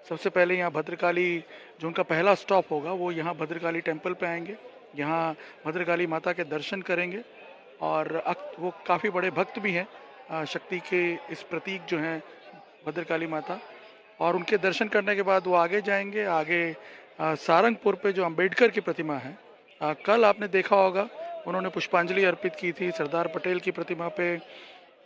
सबसे पहले यहाँ भद्रकाली जो उनका पहला स्टॉप होगा वो यहाँ भद्रकाली टेम्पल पे आएंगे। यहाँ भद्रकाली माता के दर्शन करेंगे और वो काफ़ी बड़े भक्त भी हैं शक्ति के इस प्रतीक जो हैं भद्रकाली माता। और उनके दर्शन करने के बाद वो आगे जाएंगे। आगे सारंगपुर पे जो अंबेडकर की प्रतिमा है, कल आपने देखा होगा उन्होंने पुष्पांजलि अर्पित की थी सरदार पटेल की प्रतिमा पे,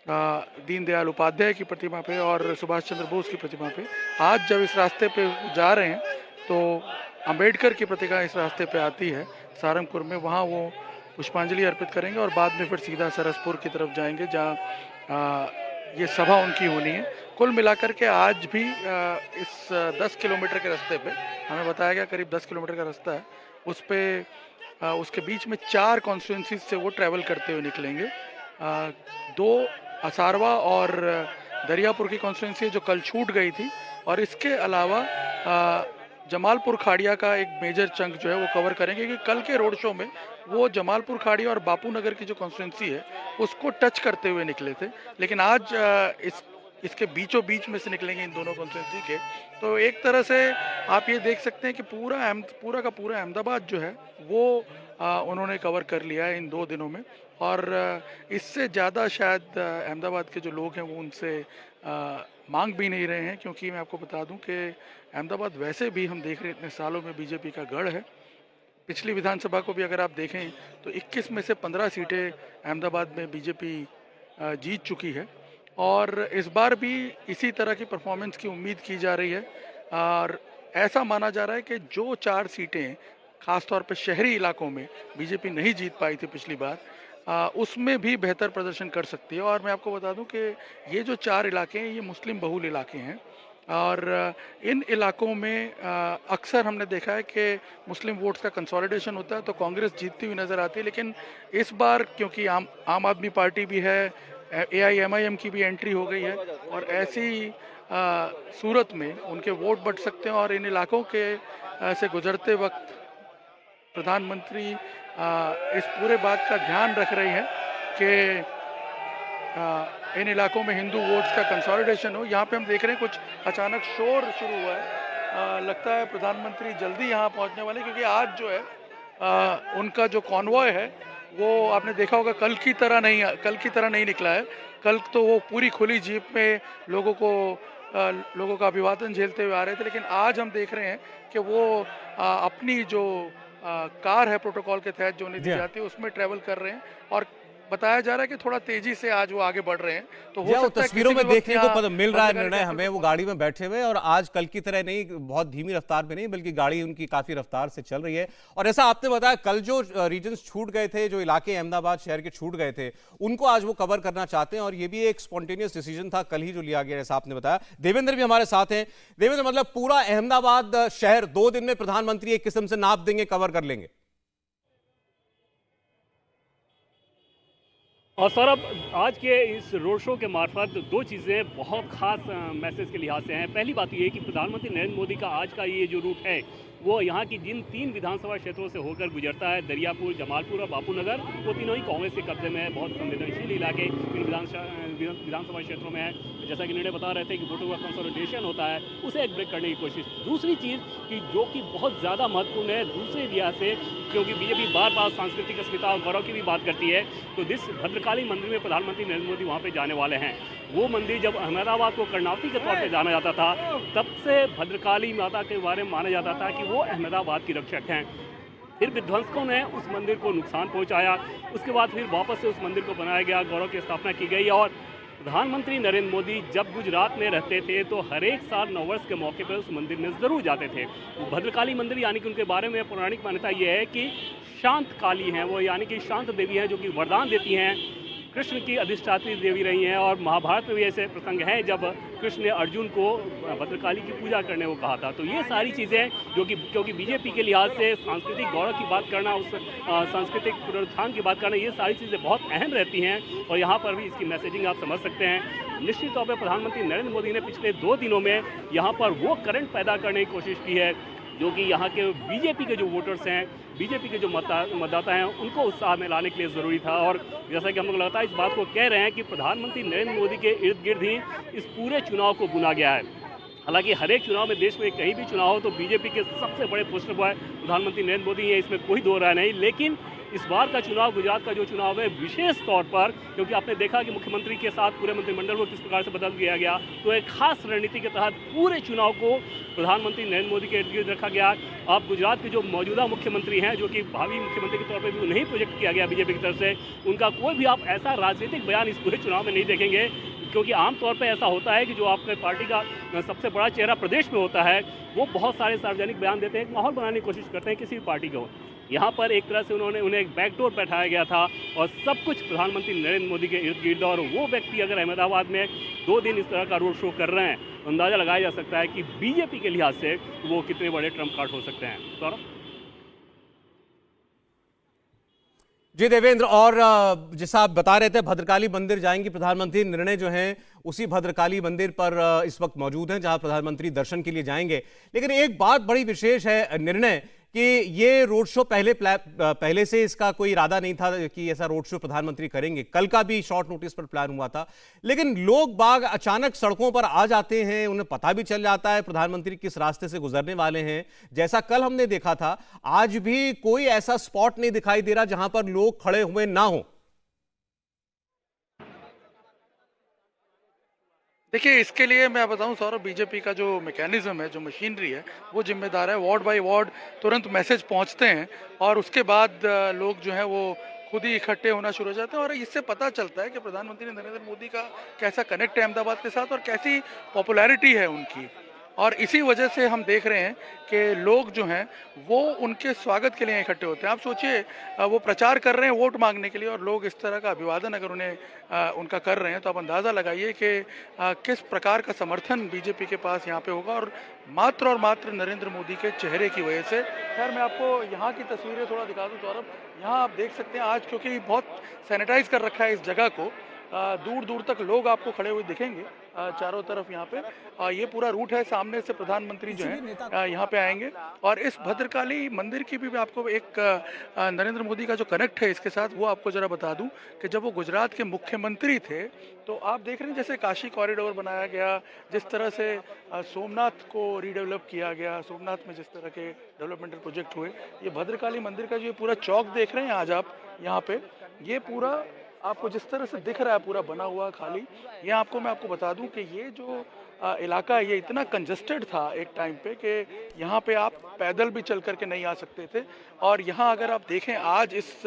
दीनदयाल उपाध्याय की प्रतिमा पे और सुभाष चंद्र बोस की प्रतिमा पे। आज जब इस रास्ते पे जा रहे हैं तो अंबेडकर की प्रतिमा इस रास्ते पे आती है सारंगपुर में, वहाँ वो पुष्पांजलि अर्पित करेंगे और बाद में फिर सीधा सरसपुर की तरफ जाएंगे जहाँ ये सभा उनकी होनी है। कुल मिलाकर के आज भी इस 10 किलोमीटर के रास्ते पे, हमें बताया गया करीब 10 किलोमीटर का रास्ता है, उस पे उसके बीच में 4 कॉन्स्टिट्यूंसीज से वो ट्रैवल करते हुए निकलेंगे। 2 असारवा और दरियापुर की कॉन्स्टिट्यूंसी जो कल छूट गई थी, और इसके अलावा जमालपुर खाड़िया का एक मेजर चंक जो है वो कवर करेंगे कि कल के रोड शो में वो जमालपुर खाड़िया और बापू नगर की जो कॉन्स्टिट्यूंसी है उसको टच करते हुए निकले थे, लेकिन आज इसके बीचों बीच में से निकलेंगे इन दोनों कॉन्स्टिट्यूंसी के। तो एक तरह से आप ये देख सकते हैं कि पूरा का पूरा अहमदाबाद जो है वो उन्होंने कवर कर लिया है इन 2 दिनों में। और इससे ज़्यादा शायद अहमदाबाद के जो लोग हैं वो उनसे मांग भी नहीं रहे हैं, क्योंकि मैं आपको बता दूं कि अहमदाबाद वैसे भी हम देख रहे हैं इतने सालों में बीजेपी का गढ़ है। पिछली विधानसभा को भी अगर आप देखें तो 21 में से 15 सीटें अहमदाबाद में बीजेपी जीत चुकी है, और इस बार भी इसी तरह की परफॉर्मेंस की उम्मीद की जा रही है। और ऐसा माना जा रहा है कि जो 4 सीटें खासतौर पर शहरी इलाकों में बीजेपी नहीं जीत पाई थी पिछली बार, उसमें भी बेहतर प्रदर्शन कर सकती है। और मैं आपको बता दूं कि ये जो 4 इलाके हैं ये मुस्लिम बहुल इलाके हैं, और इन इलाकों में अक्सर हमने देखा है कि मुस्लिम वोट्स का कंसोलिडेशन होता है तो कांग्रेस जीतती हुई नज़र आती है। लेकिन इस बार क्योंकि आम आदमी पार्टी भी है, AIMIM की भी एंट्री हो गई है, और ऐसी सूरत में उनके वोट बढ़ सकते हैं। और इन इलाकों के से गुजरते वक्त प्रधानमंत्री इस पूरे बात का ध्यान रख रही हैं कि इन इलाकों में हिंदू वोट्स का कंसोलिडेशन हो। यहाँ पे हम देख रहे हैं कुछ अचानक शोर शुरू हुआ है, लगता है प्रधानमंत्री जल्दी यहाँ पहुँचने वाले, क्योंकि आज जो है उनका जो कॉन्वॉय है वो आपने देखा होगा कल की तरह नहीं निकला है। कल तो वो पूरी खुली जीप में लोगों का अभिवादन झेलते हुए आ रहे थे, लेकिन आज हम देख रहे हैं कि वो अपनी जो कार है प्रोटोकॉल के तहत जो उन्हें दी जाती है उसमें ट्रैवल कर रहे हैं, और बताया जा रहा है कि थोड़ा तेजी से आज वो आगे बढ़ रहे हैं। तो हो सकता है तस्वीरों में देखने को मिल रहा है निर्णय हमें, वो गाड़ी में बैठे हुए, और आज कल की तरह नहीं, बहुत धीमी रफ्तार में नहीं, बल्कि गाड़ी उनकी काफी रफ्तार से चल रही है। और ऐसा आपने बताया कल जो रीजन्स छूट गए थे, जो इलाके अहमदाबाद शहर के छूट गए थे, उनको आज वो कवर करना चाहते हैं, और ये भी एक स्पॉन्टेनियस डिसीजन था कल ही जो लिया गया, जैसा आपने बताया। देवेंद्र भी हमारे साथ हैं। देवेंद्र, मतलब पूरा अहमदाबाद शहर 2 दिन में प्रधानमंत्री एक किस्म से नाप देंगे, कवर कर लेंगे? और सौरभ, आज के इस रोड शो के मार्फत 2 चीज़ें बहुत खास मैसेज के लिहाज से हैं। पहली बात ये है कि प्रधानमंत्री नरेंद्र मोदी का आज का ये जो रूट है वो यहाँ की जिन 3 विधानसभा क्षेत्रों से होकर गुजरता है, दरियापुर, जमालपुर और बापू नगर, वो तीनों ही कांग्रेस के कब्जे में है। बहुत संवेदनशील इलाके इन विधानसभा क्षेत्रों में है। जैसा कि निर्णय बता रहे थे कि वोटों का कंसोलिडेशन होता है, उसे एक ब्रेक करने की कोशिश। दूसरी चीज़ कि जो कि बहुत ज़्यादा महत्वपूर्ण है दूसरे लिहाज से, क्योंकि बीजेपी बार बार सांस्कृतिक अस्मिता और गौरव की भी बात करती है, तो भद्रकाली मंदिर में प्रधानमंत्री नरेंद्र मोदी वहाँ पे जाने वाले हैं। वो मंदिर जब अहमदाबाद को कर्नावती के तौर पे जाना जाता था, तब से भद्रकाली माता के बारे में माना जाता था कि वो अहमदाबाद की रक्षक हैं। फिर विध्वंसकों ने उस मंदिर को नुकसान पहुंचाया, उसके बाद फिर वापस से उस मंदिर को बनाया गया, गौरव की स्थापना की गई। और प्रधानमंत्री नरेंद्र मोदी जब गुजरात में रहते थे तो हर एक साल नववर्ष के मौके पर उस मंदिर में ज़रूर जाते थे। भद्रकाली मंदिर यानी कि उनके बारे में पौराणिक मान्यता ये है कि शांत काली हैं वो, यानी कि शांत देवी हैं जो कि वरदान देती हैं, कृष्ण की अधिष्ठात्री देवी रही हैं। और महाभारत में भी ऐसे प्रसंग हैं जब कृष्ण ने अर्जुन को भद्रकाली की पूजा करने को कहा था। तो ये सारी चीज़ें जो कि क्योंकि बीजेपी के लिहाज से सांस्कृतिक गौरव की बात करना, उस सांस्कृतिक पुनरुत्थान की बात करना, ये सारी चीज़ें बहुत अहम रहती हैं, और यहाँ पर भी इसकी मैसेजिंग आप समझ सकते हैं। निश्चित तौर पर प्रधानमंत्री नरेंद्र मोदी ने पिछले 2 दिनों में यहाँ पर वो करंट पैदा करने की कोशिश की है जो कि यहाँ के बीजेपी के जो वोटर्स हैं, बीजेपी के जो मतदाता हैं, उनको उत्साह में लाने के लिए ज़रूरी था। और जैसा कि हम लोग लगातार इस बात को कह रहे हैं कि प्रधानमंत्री नरेंद्र मोदी के इर्द गिर्द ही इस पूरे चुनाव को बुना गया है। हालांकि हर एक चुनाव में, देश में कहीं भी चुनाव हो, तो बीजेपी के सबसे बड़े पोस्टर बॉय प्रधानमंत्री नरेंद्र मोदी हैं, इसमें कोई दो राय नहीं। लेकिन इस बार का चुनाव, गुजरात का जो चुनाव है, विशेष तौर पर, क्योंकि आपने देखा कि मुख्यमंत्री के साथ पूरे मंत्रिमंडल को किस प्रकार से बदल दिया गया, तो एक खास रणनीति के तहत पूरे चुनाव को प्रधानमंत्री नरेंद्र मोदी के इर्द गिर्द रखा गया। अब गुजरात के जो मौजूदा मुख्यमंत्री हैं, जो कि भावी मुख्यमंत्री के तौर पर भी नहीं प्रोजेक्ट किया गया बीजेपी की तरफ से, उनका कोई भी आप ऐसा राजनीतिक बयान इस पूरे चुनाव में नहीं देखेंगे, क्योंकि आमतौर पर ऐसा होता है कि जो आपके पार्टी का सबसे बड़ा चेहरा प्रदेश में होता है, वो बहुत सारे सार्वजनिक बयान देते हैं, एक माहौल बनाने की कोशिश करते हैं किसी भी पार्टी को। यहाँ पर एक तरह से उन्हें एक बैकडोर बैठाया गया था और सब कुछ प्रधानमंत्री नरेंद्र मोदी के इर्द गिर्द। और वो व्यक्ति अगर अहमदाबाद में 2 दिन इस तरह का रोड शो कर रहे हैं, तो अंदाज़ा लगाया जा सकता है कि बीजेपी के लिहाज से वो कितने बड़े ट्रम्प कार्ड हो सकते हैं। सौरभ जी देवेंद्र, और जैसा आप बता रहे थे, भद्रकाली मंदिर जाएंगे प्रधानमंत्री, निर्णय जो है उसी भद्रकाली मंदिर पर इस वक्त मौजूद हैं, जहां प्रधानमंत्री दर्शन के लिए जाएंगे। लेकिन एक बात बड़ी विशेष है निर्णय कि ये रोड शो पहले से इसका कोई इरादा नहीं था कि ऐसा रोड शो प्रधानमंत्री करेंगे। कल का भी शॉर्ट नोटिस पर प्लान हुआ था, लेकिन लोग बाग अचानक सड़कों पर आ जाते हैं, उन्हें पता भी चल जाता है प्रधानमंत्री किस रास्ते से गुजरने वाले हैं। जैसा कल हमने देखा था, आज भी कोई ऐसा स्पॉट नहीं दिखाई दे रहा जहां पर लोग खड़े हुए ना हो। देखिए, इसके लिए मैं बताऊं सौरभ, बीजेपी का जो मैकेनिज्म है, जो मशीनरी है, वो जिम्मेदार है। वार्ड बाय वार्ड तुरंत मैसेज पहुंचते हैं और उसके बाद लोग जो है वो खुद ही इकट्ठे होना शुरू हो जाते हैं। और इससे पता चलता है कि प्रधानमंत्री नरेंद्र मोदी का कैसा कनेक्ट है अहमदाबाद के साथ और कैसी पॉपुलैरिटी है उनकी। और इसी वजह से हम देख रहे हैं कि लोग जो हैं वो उनके स्वागत के लिए इकट्ठे होते हैं। आप सोचिए, वो प्रचार कर रहे हैं वोट मांगने के लिए, और लोग इस तरह का अभिवादन अगर उन्हें उनका कर रहे हैं, तो आप अंदाज़ा लगाइए कि किस प्रकार का समर्थन बीजेपी के पास यहाँ पे होगा, और मात्र नरेंद्र मोदी के चेहरे की वजह से। खैर, मैं आपको यहाँ की तस्वीरें थोड़ा दिखा दूँ सौरभ। यहाँ आप देख सकते हैं आज, क्योंकि बहुत सैनिटाइज कर रखा है इस जगह को, दूर दूर तक लोग आपको खड़े हुए दिखेंगे चारों तरफ यहाँ पे। ये पूरा रूट है, सामने से प्रधानमंत्री जो है यहाँ पे आएंगे। और इस भद्रकाली मंदिर की भी आपको एक नरेंद्र मोदी का जो कनेक्ट है इसके साथ, वो आपको जरा बता दूं कि जब वो गुजरात के मुख्यमंत्री थे, तो आप देख रहे हैं जैसे काशी कॉरिडोर बनाया गया, जिस तरह से सोमनाथ को रीडेवलप किया गया, सोमनाथ में जिस तरह के डेवलपमेंटल प्रोजेक्ट हुए, ये भद्रकाली मंदिर का जो ये पूरा चौक देख रहे हैं आज आप यहाँ पे, ये पूरा आपको जिस तरह से दिख रहा है पूरा बना हुआ खाली। ये मैं आपको बता दूं कि ये जो इलाका है, ये इतना कंजस्टेड था एक टाइम पे कि यहाँ पे आप पैदल भी चल करके नहीं आ सकते थे। और यहाँ अगर आप देखें आज इस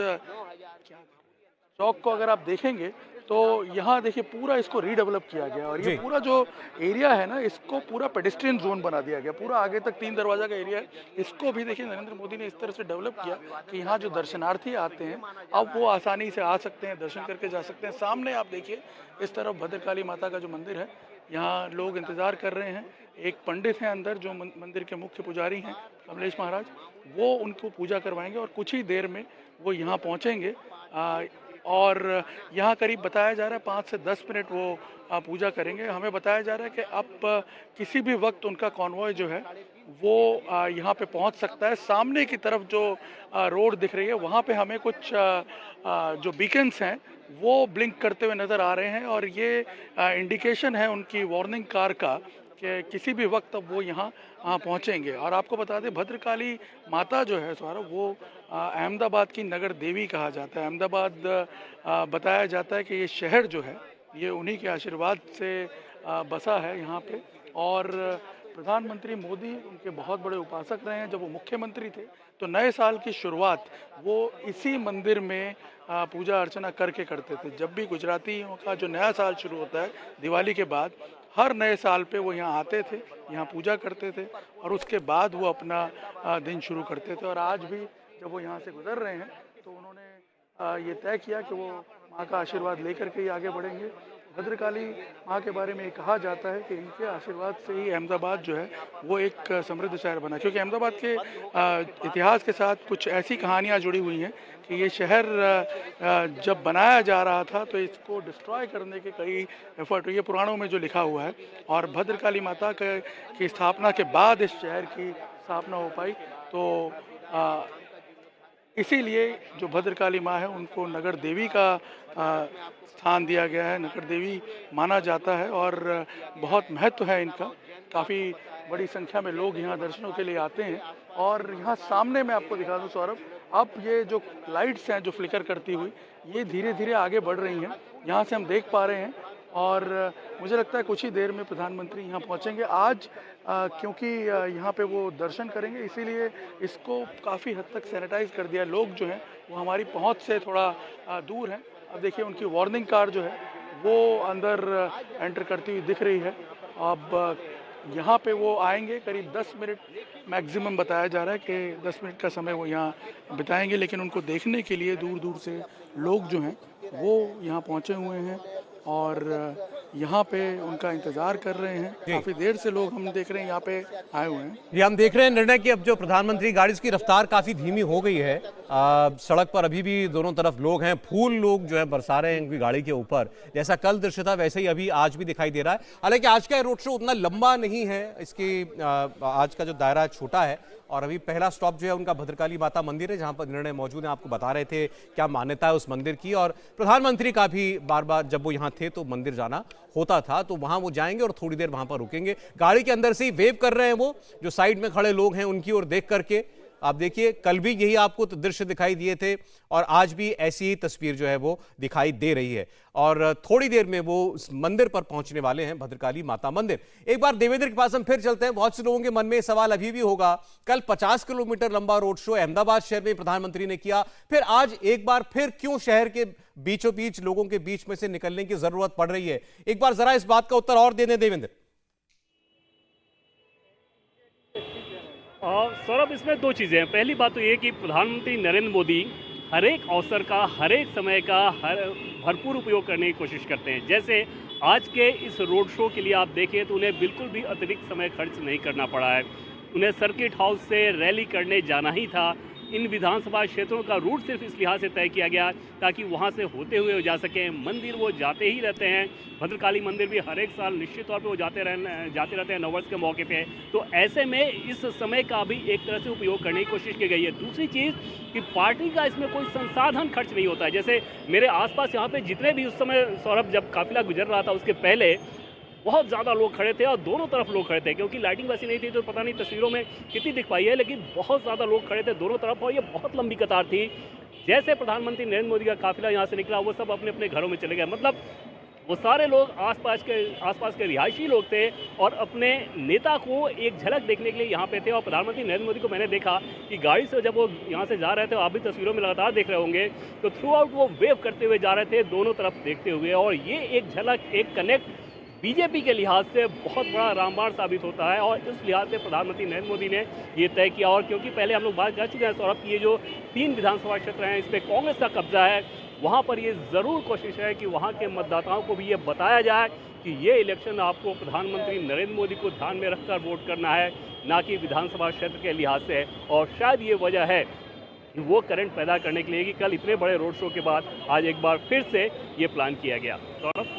चौक को अगर आप देखेंगे, तो यहाँ देखिए पूरा इसको रीडेवलप किया गया, और ये पूरा जो एरिया है ना, इसको पूरा पेडेस्ट्रियन जोन बना दिया गया। पूरा आगे तक 3 दरवाजा का एरिया है, इसको भी देखिए नरेंद्र मोदी ने इस तरह से डेवलप किया कि यहाँ जो दर्शनार्थी आते हैं, अब वो आसानी से आ सकते हैं, दर्शन करके जा सकते हैं। सामने आप देखिए इस तरफ भद्रकाली माता का जो मंदिर है, यहाँ लोग इंतजार कर रहे हैं। एक पंडित हैं अंदर जो मंदिर के मुख्य पुजारी हैं, कमलेश महाराज, वो उनको पूजा करवाएंगे और कुछ ही देर में वो यहाँ पहुँचेंगे। और यहाँ करीब बताया जा रहा है 5 से 10 मिनट वो पूजा करेंगे। हमें बताया जा रहा है कि अब किसी भी वक्त उनका कॉन्वॉय जो है वो यहाँ पे पहुँच सकता है। सामने की तरफ जो रोड दिख रही है, वहाँ पे हमें कुछ जो बीकन्स हैं वो ब्लिंक करते हुए नज़र आ रहे हैं, और ये इंडिकेशन है उनकी वार्निंग कार का कि किसी भी वक्त अब वो यहाँ पहुँचेंगे। और आपको बता दें, भद्रकाली माता जो है सौरभ, वो अहमदाबाद की नगर देवी कहा जाता है। अहमदाबाद बताया जाता है कि ये शहर जो है, ये उन्हीं के आशीर्वाद से बसा है यहाँ पे। और प्रधानमंत्री मोदी उनके बहुत बड़े उपासक रहे हैं। जब वो मुख्यमंत्री थे, तो नए साल की शुरुआत वो इसी मंदिर में पूजा अर्चना करके करते थे। जब भी गुजरातियों का जो नया साल शुरू होता है दिवाली के बाद, हर नए साल पे वो यहाँ आते थे, यहाँ पूजा करते थे, और उसके बाद वो अपना दिन शुरू करते थे। और आज भी जब वो यहाँ से गुजर रहे हैं, तो उन्होंने ये तय किया कि वो माँ का आशीर्वाद लेकर के ही आगे बढ़ेंगे। भद्रकाली माँ के बारे में कहा जाता है कि इनके आशीर्वाद से ही अहमदाबाद जो है वो एक समृद्ध शहर बना, क्योंकि अहमदाबाद के इतिहास के साथ कुछ ऐसी कहानियाँ जुड़ी हुई हैं कि ये शहर जब बनाया जा रहा था, तो इसको डिस्ट्रॉय करने के कई एफर्ट हुए, पुराणों में जो लिखा हुआ है। और भद्रकाली माता की स्थापना के बाद इस शहर की स्थापना हो पाई। तो इसीलिए जो भद्रकाली माँ है, उनको नगर देवी का स्थान दिया गया है, नगर देवी माना जाता है। और बहुत महत्व है इनका काफ़ी बड़ी संख्या में लोग यहाँ दर्शनों के लिए आते हैं। और यहाँ सामने मैं आपको दिखा दूँ सौरभ, अब ये जो लाइट्स हैं जो फ्लिकर करती हुई, ये धीरे धीरे आगे बढ़ रही हैं, यहाँ से हम देख पा रहे हैं। और मुझे लगता है कुछ ही देर में प्रधानमंत्री यहाँ पहुँचेंगे। आज क्योंकि यहाँ पे वो दर्शन करेंगे, इसीलिए इसको काफ़ी हद तक सैनिटाइज कर दिया। लोग जो हैं वो हमारी पहुँच से थोड़ा दूर हैं। अब देखिए उनकी वार्निंग कार जो है वो अंदर एंटर करती हुई दिख रही है। अब यहाँ पे वो आएंगे, करीब 10 मिनट मैक्सिमम बताया जा रहा है कि 10 मिनट का समय वो यहाँ बिताएंगे। लेकिन उनको देखने के लिए दूर दूर से लोग जो हैं वो यहाँ पहुँचे हुए हैं और यहाँ पे उनका इंतजार कर रहे हैं। काफी देर से लोग हम देख रहे हैं यहाँ पे आए हुए हैं। ये हम देख रहे हैं निर्णय कि अब जो प्रधानमंत्री गाड़ी की रफ्तार काफी धीमी हो गई है। सड़क पर अभी भी दोनों तरफ लोग हैं, फूल लोग जो है बरसा रहे हैं उनकी गाड़ी के ऊपर। जैसा कल दृश्य था वैसे ही अभी आज भी दिखाई दे रहा है। हालांकि आज का रोड शो उतना लंबा नहीं है, इसकी आज का जो दायरा छोटा है। और अभी पहला स्टॉप जो है उनका भद्रकाली माता मंदिर है, जहां पर निर्णय मौजूद है। आपको बता रहे थे क्या मान्यता है उस मंदिर की, और प्रधानमंत्री का भी बार बार जब वो यहाँ थे तो मंदिर जाना होता था, तो वहां वो जाएंगे और थोड़ी देर वहां पर रुकेंगे। गाड़ी के अंदर से ही वेव कर रहे हैं वो, जो साइड में खड़े लोग हैं उनकी ओर देख करके। आप देखिए कल भी यही आपको दृश्य दिखाई दिए थे और आज भी ऐसी ही तस्वीर जो है वो दिखाई दे रही है। और थोड़ी देर में वो इस मंदिर पर पहुंचने वाले हैं, भद्रकाली माता मंदिर। एक बार देवेंद्र के पास हम फिर चलते हैं। बहुत से लोगों के मन में सवाल अभी भी होगा, कल 50 किलोमीटर लंबा रोड शो अहमदाबाद शहर में प्रधानमंत्री ने किया, फिर आज एक बार फिर क्यों शहर के बीचों बीच लोगों के बीच में से निकलने की जरूरत पड़ रही है? एक बार जरा इस बात का उत्तर और दे दें देवेंद्र। सौरभ, इसमें दो चीज़ें हैं। पहली बात तो ये कि प्रधानमंत्री नरेंद्र मोदी हर एक अवसर का, हर एक समय का भरपूर उपयोग करने की कोशिश करते हैं। जैसे आज के इस रोड शो के लिए आप देखें तो उन्हें बिल्कुल भी अतिरिक्त समय खर्च नहीं करना पड़ा है। उन्हें सर्किट हाउस से रैली करने जाना ही था। इन विधानसभा क्षेत्रों का रूट सिर्फ इस लिहाज से तय किया गया ताकि वहां से होते हुए जा सकें। मंदिर वो जाते ही रहते हैं, भद्रकाली मंदिर भी हर एक साल निश्चित तौर पे वो जाते रहते हैं नववर्ष के मौके पे। तो ऐसे में इस समय का भी एक तरह से उपयोग करने की कोशिश की गई है। दूसरी चीज़ कि पार्टी का इसमें कोई संसाधन खर्च नहीं होता है। जैसे मेरे आसपास यहाँ पे जितने भी उस समय सौरभ जब काफिला गुजर रहा था उसके पहले बहुत ज़्यादा लोग खड़े थे और दोनों तरफ लोग खड़े थे, क्योंकि लाइटिंग वैसी नहीं थी तो पता नहीं तस्वीरों में कितनी दिख पाई है, लेकिन बहुत ज़्यादा लोग खड़े थे दोनों तरफ और ये बहुत लंबी कतार थी। जैसे प्रधानमंत्री नरेंद्र मोदी का काफिला यहाँ से निकला वो सब अपने अपने घरों में चले गए। मतलब वो सारे लोग आसपास के रिहायशी लोग थे और अपने नेता को एक झलक देखने के लिए यहाँ पे थे। और प्रधानमंत्री नरेंद्र मोदी को मैंने देखा कि गाड़ी से जब वो यहाँ से जा रहे थे, आप भी तस्वीरों में लगातार देख रहे होंगे, तो थ्रू आउट वो वेव करते हुए जा रहे थे दोनों तरफ देखते हुए। और ये एक झलक, एक कनेक्ट बीजेपी के लिहाज से बहुत बड़ा रामबाण साबित होता है। और इस लिहाज से प्रधानमंत्री नरेंद्र मोदी ने ये तय किया। और क्योंकि पहले हम लोग बात कर चुके हैं सौरभ की ये जो 3 विधानसभा क्षेत्र हैं इस पर कांग्रेस का कब्जा है, वहाँ पर ये ज़रूर कोशिश है कि वहाँ के मतदाताओं को भी ये बताया जाए कि ये इलेक्शन आपको प्रधानमंत्री नरेंद्र मोदी को ध्यान में रखकर वोट करना है, ना कि विधानसभा क्षेत्र के लिहाज से। और शायद ये वजह है कि वो करंट पैदा करने के लिए कि कल इतने बड़े रोड शो के बाद आज एक बार फिर से ये प्लान किया गया।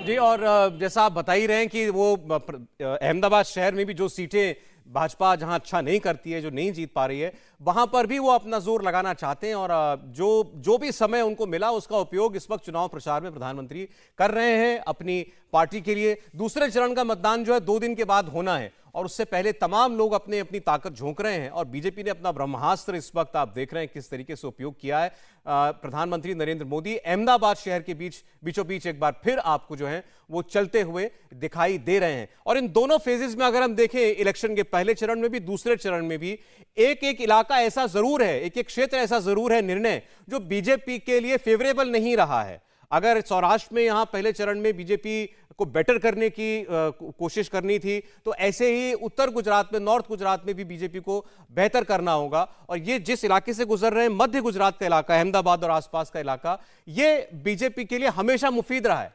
जी, और जैसा आप बता ही रहे हैं कि वो अहमदाबाद शहर में भी जो सीटें भाजपा जहां अच्छा नहीं करती है, जो नहीं जीत पा रही है, वहां पर भी वो अपना जोर लगाना चाहते हैं। और जो भी समय उनको मिला उसका उपयोग इस वक्त चुनाव प्रचार में प्रधानमंत्री कर रहे हैं अपनी पार्टी के लिए। दूसरे चरण का मतदान जो है 2 दिन के बाद होना है और उससे पहले तमाम लोग अपनी ताकत झोंक रहे हैं। और बीजेपी ने अपना ब्रह्मास्त्र इस वक्त आप देख रहे हैं किस तरीके से उपयोग किया है। प्रधानमंत्री नरेंद्र मोदी अहमदाबाद शहर के बीचों बीच एक बार फिर आपको जो है वो चलते हुए दिखाई दे रहे हैं। और इन दोनों फेजेस में अगर हम देखें, इलेक्शन के पहले चरण में भी दूसरे चरण में भी, एक एक इलाका ऐसा जरूर है, एक एक क्षेत्र ऐसा जरूर है निर्णय जो बीजेपी के लिए फेवरेबल नहीं रहा है। अगर सौराष्ट्र में यहां पहले चरण में बीजेपी को बेटर करने की कोशिश करनी थी, तो ऐसे ही उत्तर गुजरात में, नॉर्थ गुजरात में भी बीजेपी को बेहतर करना होगा। और ये जिस इलाके से गुजर रहे हैं, मध्य गुजरात का इलाका, अहमदाबाद और आसपास का इलाका, ये बीजेपी के लिए हमेशा मुफीद रहा है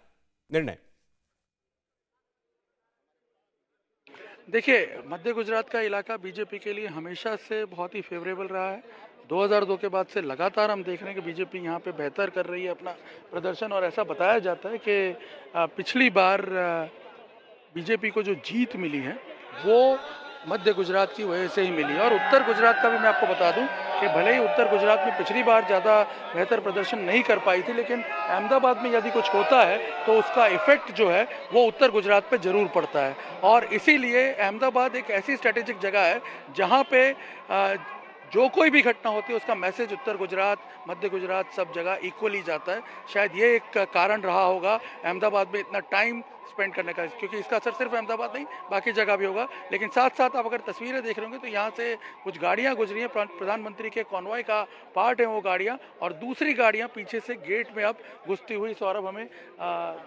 निर्णय। देखिए, मध्य गुजरात का इलाका बीजेपी के लिए हमेशा से बहुत ही फेवरेबल रहा है। 2002 के बाद से लगातार हम देख रहे हैं कि बीजेपी यहाँ पे बेहतर कर रही है अपना प्रदर्शन। और ऐसा बताया जाता है कि पिछली बार बीजेपी को जो जीत मिली है वो मध्य गुजरात की वजह से ही मिली है। और उत्तर गुजरात का भी मैं आपको बता दूं कि भले ही उत्तर गुजरात में पिछली बार ज़्यादा बेहतर प्रदर्शन नहीं कर पाई थी, लेकिन अहमदाबाद में यदि कुछ होता है तो उसका इफेक्ट जो है वो उत्तर गुजरात पे ज़रूर पड़ता है। और इसीलिए अहमदाबाद एक ऐसी स्ट्रेटेजिक जगह है जहाँ पे जो कोई भी घटना होती है उसका मैसेज उत्तर गुजरात, मध्य गुजरात सब जगह इक्वली जाता है। शायद ये एक कारण रहा होगा अहमदाबाद में इतना टाइम स्पेंड करने का, क्योंकि इसका असर सिर्फ अहमदाबाद नहीं बाकी जगह भी होगा। लेकिन साथ साथ आप अगर तस्वीरें देख रहे होंगे तो यहाँ से कुछ गाड़ियाँ गुजरी हैं, प्रधानमंत्री के कॉन्वॉय का पार्ट है वो गाड़ियाँ, और दूसरी गाड़ियाँ पीछे से गेट में अब घुसती हुई सौरभ हमें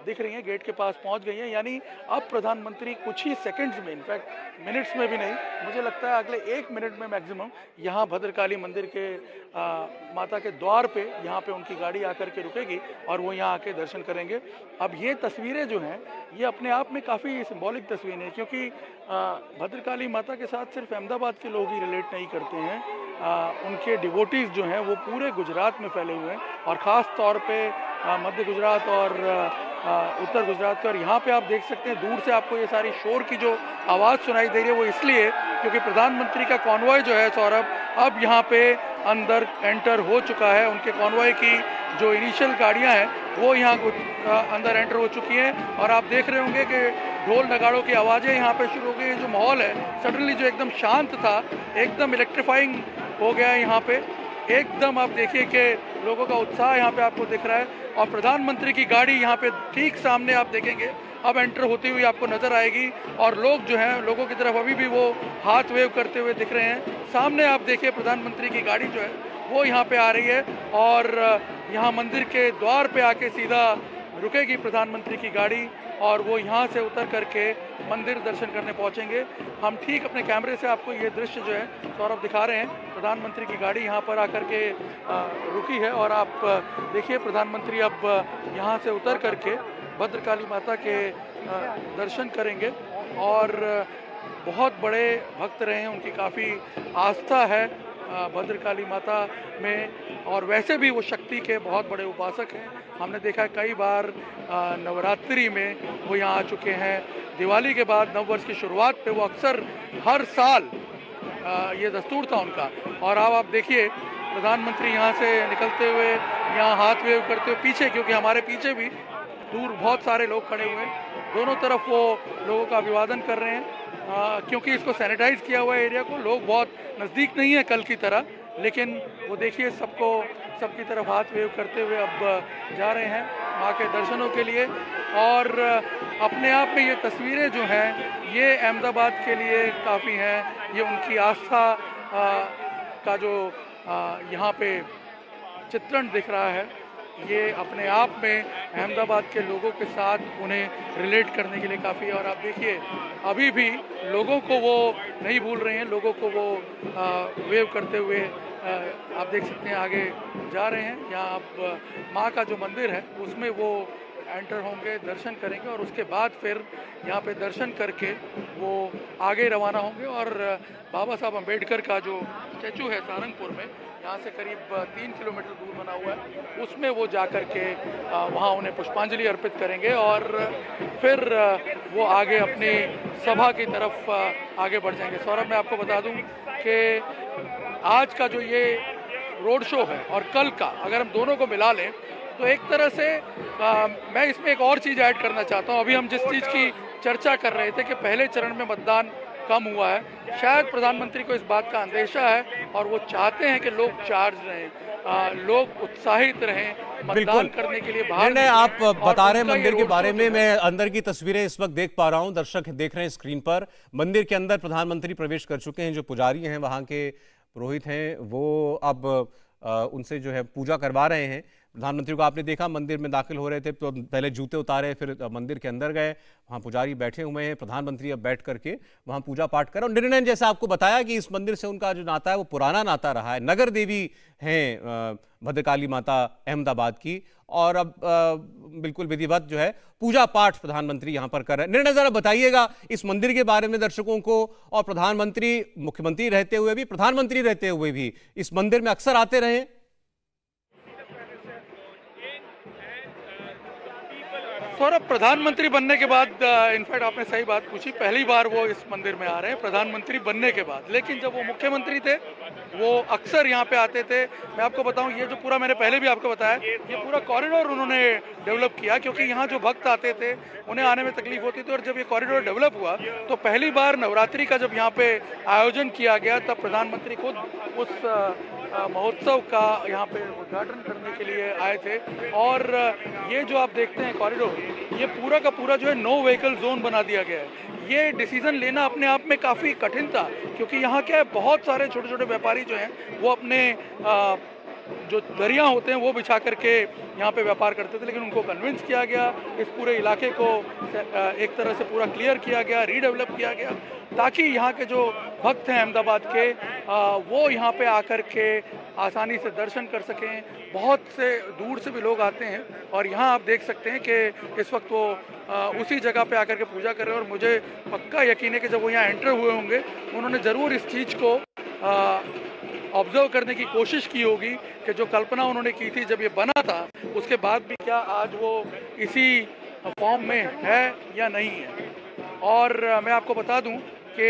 दिख रही हैं, गेट के पास पहुँच गई हैं। यानी अब प्रधानमंत्री कुछ ही सेकेंड्स में, इनफैक्ट मिनट्स में भी नहीं, मुझे लगता है अगले 1 मिनट में मैक्सिमम यहाँ भद्रकाली मंदिर के माता के द्वार पे यहाँ पे उनकी गाड़ी आकर के रुकेगी और वो यहाँ आके दर्शन करेंगे। अब ये तस्वीरें जो हैं ये अपने आप में काफ़ी सिंबॉलिक तस्वीरें हैं, क्योंकि भद्रकाली माता के साथ सिर्फ अहमदाबाद के लोग ही रिलेट नहीं करते हैं, उनके डिवोटीज़ जो हैं वो पूरे गुजरात में फैले हुए हैं, और ख़ास तौर पे मध्य गुजरात और उत्तर गुजरात के। और यहाँ पे आप देख सकते हैं दूर से आपको ये सारी शोर की जो आवाज़ सुनाई दे रही है वो इसलिए क्योंकि प्रधानमंत्री का कॉन्वॉय जो है सौरभ अब यहाँ पे अंदर एंटर हो चुका है। उनके कॉन्वॉय की जो इनिशियल गाड़ियाँ हैं वो यहाँ अंदर एंटर हो चुकी हैं, और आप देख रहे होंगे कि ढोल नगाड़ों की आवाज़ें यहाँ पे शुरू हो गई। जो माहौल है सडनली जो एकदम शांत था एकदम इलेक्ट्रीफाइंग हो गया है यहाँ पे। एकदम आप देखिए कि लोगों का उत्साह यहाँ पे आपको दिख रहा है, और प्रधानमंत्री की गाड़ी यहाँ पे ठीक सामने आप देखेंगे अब एंटर होती हुई आपको नज़र आएगी, और लोग जो हैं लोगों की तरफ अभी भी वो हाथ वेव करते हुए दिख रहे हैं। सामने आप देखिए प्रधानमंत्री की गाड़ी जो है वो यहाँ पे आ रही है, और यहाँ मंदिर के द्वार पे आके सीधा रुकेगी प्रधानमंत्री की गाड़ी, और वो यहाँ से उतर करके मंदिर दर्शन करने पहुँचेंगे। हम ठीक अपने कैमरे से आपको ये दृश्य जो है सौरभ दिखा रहे हैं। प्रधानमंत्री की गाड़ी यहाँ पर आकर के रुकी है, और आप देखिए प्रधानमंत्री अब यहाँ से उतर करके भद्रकाली माता के दर्शन करेंगे। और बहुत बड़े भक्त रहे हैं, उनकी काफ़ी आस्था है भद्रकाली माता में, और वैसे भी वो शक्ति के बहुत बड़े उपासक हैं। हमने देखा कई बार नवरात्रि में वो यहाँ आ चुके हैं, दिवाली के बाद नव वर्ष की शुरुआत पे वो अक्सर हर साल ये दस्तूर था उनका। और अब आप देखिए प्रधानमंत्री यहाँ से निकलते हुए यहाँ हाथ वेव करते हुए पीछे, क्योंकि हमारे पीछे भी दूर बहुत सारे लोग खड़े हुए हैं, दोनों तरफ वो लोगों का अभिवादन कर रहे हैं, क्योंकि इसको सैनिटाइज किया हुआ एरिया को, लोग बहुत नज़दीक नहीं है कल की तरह, लेकिन वो देखिए सबकी तरफ हाथ वेव करते हुए अब जा रहे हैं माँ के दर्शनों के लिए। और अपने आप में ये तस्वीरें जो हैं ये अहमदाबाद के लिए काफ़ी हैं। ये उनकी आस्था का जो यहाँ पे चित्रण दिख रहा है ये अपने आप में अहमदाबाद के लोगों के साथ उन्हें रिलेट करने के लिए काफ़ी है। और आप देखिए अभी भी लोगों को वो नहीं भूल रहे हैं, लोगों को वो वेव करते हुए आप देख सकते हैं आगे जा रहे हैं। यहाँ आप माँ का जो मंदिर है उसमें वो एंटर होंगे, दर्शन करेंगे, और उसके बाद फिर यहाँ पे दर्शन करके वो आगे रवाना होंगे। और बाबा साहब अम्बेडकर का जो स्टैचू है सारंगपुर में, यहाँ से करीब 3 किलोमीटर दूर बना हुआ है, उसमें वो जा कर के वहाँ उन्हें पुष्पांजलि अर्पित करेंगे, और फिर वो आगे अपनी सभा की तरफ आगे बढ़ जाएंगे। सौरभ, मैं आपको बता दूँ कि आज का जो ये रोड शो है और कल का अगर हम दोनों को मिला लें तो एक तरह से मैं इसमें एक और चीज़ ऐड करना चाहता हूँ। अभी हम जिस चीज़ की चर्चा कर रहे थे कि पहले चरण में मतदान कम हुआ है, शायद प्रधानमंत्री को इस बात का अंदेशा है और वो चाहते हैं कि लोग चार्ज रहें, लोग उत्साहित रहें, मतदान करने के लिए बाहर। आप बता रहे हैं मंदिर के बारे में, मैं अंदर की तस्वीरें इस वक्त देख पा रहा हूं, दर्शक देख रहे हैं स्क्रीन पर। मंदिर के अंदर प्रधानमंत्री प्रवेश कर चुके हैं, जो पुजारी हैं वहां के पुरोहित हैं वो अब उनसे जो है पूजा करवा रहे हैं। प्रधानमंत्री को आपने देखा मंदिर में दाखिल हो रहे थे तो पहले जूते उतारे, फिर मंदिर के अंदर गए, वहाँ पुजारी बैठे हुए हैं, प्रधानमंत्री अब बैठ करके वहाँ पूजा पाठ कर। और निर्णय जैसा आपको बताया कि इस मंदिर से उनका जो नाता है वो पुराना नाता रहा है, नगर देवी हैं भद्रकाली माता अहमदाबाद की, और अब बिल्कुल विधिवत जो है पूजा पाठ प्रधानमंत्री यहाँ पर कर रहे हैं। निर्णय जरा बताइएगा इस मंदिर के बारे में दर्शकों को, और प्रधानमंत्री मुख्यमंत्री रहते हुए भी, प्रधानमंत्री रहते हुए भी इस मंदिर में अक्सर आते रहे। सौरभ, प्रधानमंत्री बनने के बाद इनफैक्ट आपने सही बात पूछी, पहली बार वो इस मंदिर में आ रहे हैं प्रधानमंत्री बनने के बाद। लेकिन जब वो मुख्यमंत्री थे वो अक्सर यहाँ पे आते थे। मैं आपको बताऊं, ये जो पूरा मैंने पहले भी आपको बताया, ये पूरा कॉरिडोर उन्होंने डेवलप किया, क्योंकि यहाँ जो भक्त आते थे उन्हें आने में तकलीफ होती थी। और जब ये कॉरिडोर डेवलप हुआ तो पहली बार नवरात्रि का जब यहाँ पे आयोजन किया गया तब प्रधानमंत्री खुद उस महोत्सव का यहाँ पे उद्घाटन करने के लिए आए थे। और ये जो आप देखते हैं कॉरिडोर, ये पूरा का पूरा जो है नो व्हीकल जोन बना दिया गया है। ये डिसीजन लेना अपने आप में काफ़ी कठिन था, क्योंकि यहाँ क्या है, बहुत सारे छोटे छोटे व्यापारी जो हैं वो अपने जो दरिया होते हैं वो बिछा करके यहाँ पे व्यापार करते थे। लेकिन उनको कन्विंस किया गया, इस पूरे इलाके को एक तरह से पूरा क्लियर किया गया, रीडेवलप किया गया, ताकि यहाँ के जो भक्त हैं अहमदाबाद के वो यहाँ पे आकर के आसानी से दर्शन कर सकें। बहुत से दूर से भी लोग आते हैं और यहाँ आप देख सकते हैं कि इस वक्त वो उसी जगह पे आकर के पूजा कर रहे हैं। और मुझे पक्का यकीन है कि जब वो यहाँ एंटर हुए होंगे उन्होंने ज़रूर इस चीज़ को ऑब्जर्व करने की कोशिश की होगी कि जो कल्पना उन्होंने की थी जब ये बना था, उसके बाद भी क्या आज वो इसी फॉर्म में है या नहीं है। और मैं आपको बता दूं कि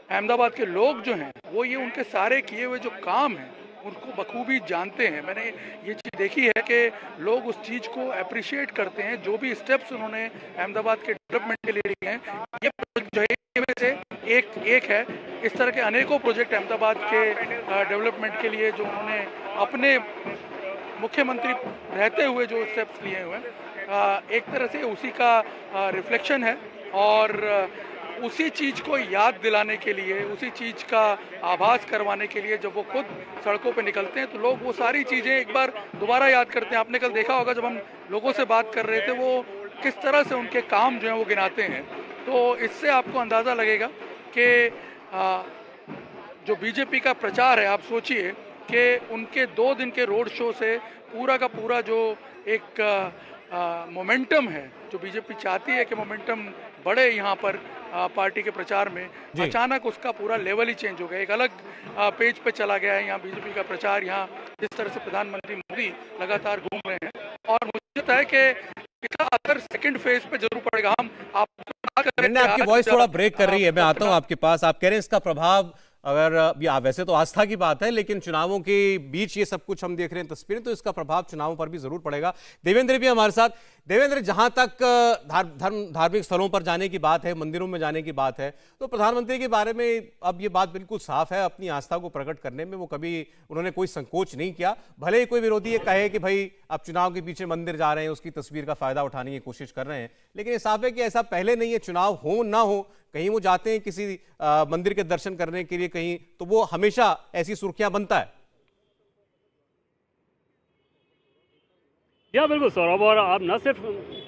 अहमदाबाद के लोग जो हैं वो ये उनके सारे किए हुए जो काम हैं उनको बखूबी जानते हैं। मैंने ये चीज़ देखी है कि लोग उस चीज़ को अप्रिशिएट करते हैं, जो भी स्टेप्स उन्होंने अहमदाबाद के डेवलपमेंट के लिए लिए हैं। ये प्रोजेक्ट जो है इनमें से एक है। इस तरह के अनेकों प्रोजेक्ट अहमदाबाद के डेवलपमेंट के लिए जो उन्होंने अपने मुख्यमंत्री रहते हुए जो स्टेप्स लिए हुए हैं, एक तरह से उसी का रिफ्लेक्शन है। और उसी चीज़ को याद दिलाने के लिए, उसी चीज़ का आभास करवाने के लिए जब वो खुद सड़कों पे निकलते हैं तो लोग वो सारी चीज़ें एक बार दोबारा याद करते हैं। आपने कल देखा होगा जब हम लोगों से बात कर रहे थे, वो किस तरह से उनके काम जो हैं वो गिनाते हैं। तो इससे आपको अंदाज़ा लगेगा कि जो बीजेपी का प्रचार है, आप सोचिए कि उनके 2 दिन के रोड शो से पूरा का पूरा जो एक मोमेंटम है, जो बीजेपी चाहती है कि मोमेंटम बढ़े यहाँ पर पार्टी के प्रचार में, अचानक उसका पूरा लेवल ही चेंज हो गया, एक अलग पेज पे चला गया है यहाँ बीजेपी का प्रचार। यहाँ जिस तरह से प्रधानमंत्री मोदी लगातार घूम रहे हैं, और मुझे लगता है कि इसका असर सेकंड फेज पे जरूर पड़ेगा। हम आपकी वॉइस थोड़ा ब्रेक कर रही है, मैं आता हूँ आपके पास। आप कह रहे हैं इसका प्रभाव, अगर वैसे तो आस्था की बात है, लेकिन चुनावों के बीच ये सब कुछ हम देख रहे हैं तस्वीरें, तो इसका प्रभाव चुनावों पर भी जरूर पड़ेगा। देवेंद्र भी हमारे साथ। देवेंद्र, जहां तक धार्मिक स्थलों पर जाने की बात है, मंदिरों में जाने की बात है, तो प्रधानमंत्री के बारे में अब ये बात बिल्कुल साफ है, अपनी आस्था को प्रकट करने में वो कभी उन्होंने कोई संकोच नहीं किया। भले ही कोई विरोधी ये कहे कि भाई आप चुनाव के पीछे मंदिर जा रहे हैं, उसकी तस्वीर का फायदा उठाने की कोशिश कर रहे हैं, लेकिन ये साफ है कि ऐसा पहले नहीं है। चुनाव हो ना हो, कहीं वो जाते हैं किसी मंदिर के दर्शन करने के लिए कहीं, तो वो हमेशा ऐसी सुर्खियां बनता है। या बिल्कुल सौरभ, और आप न सिर्फ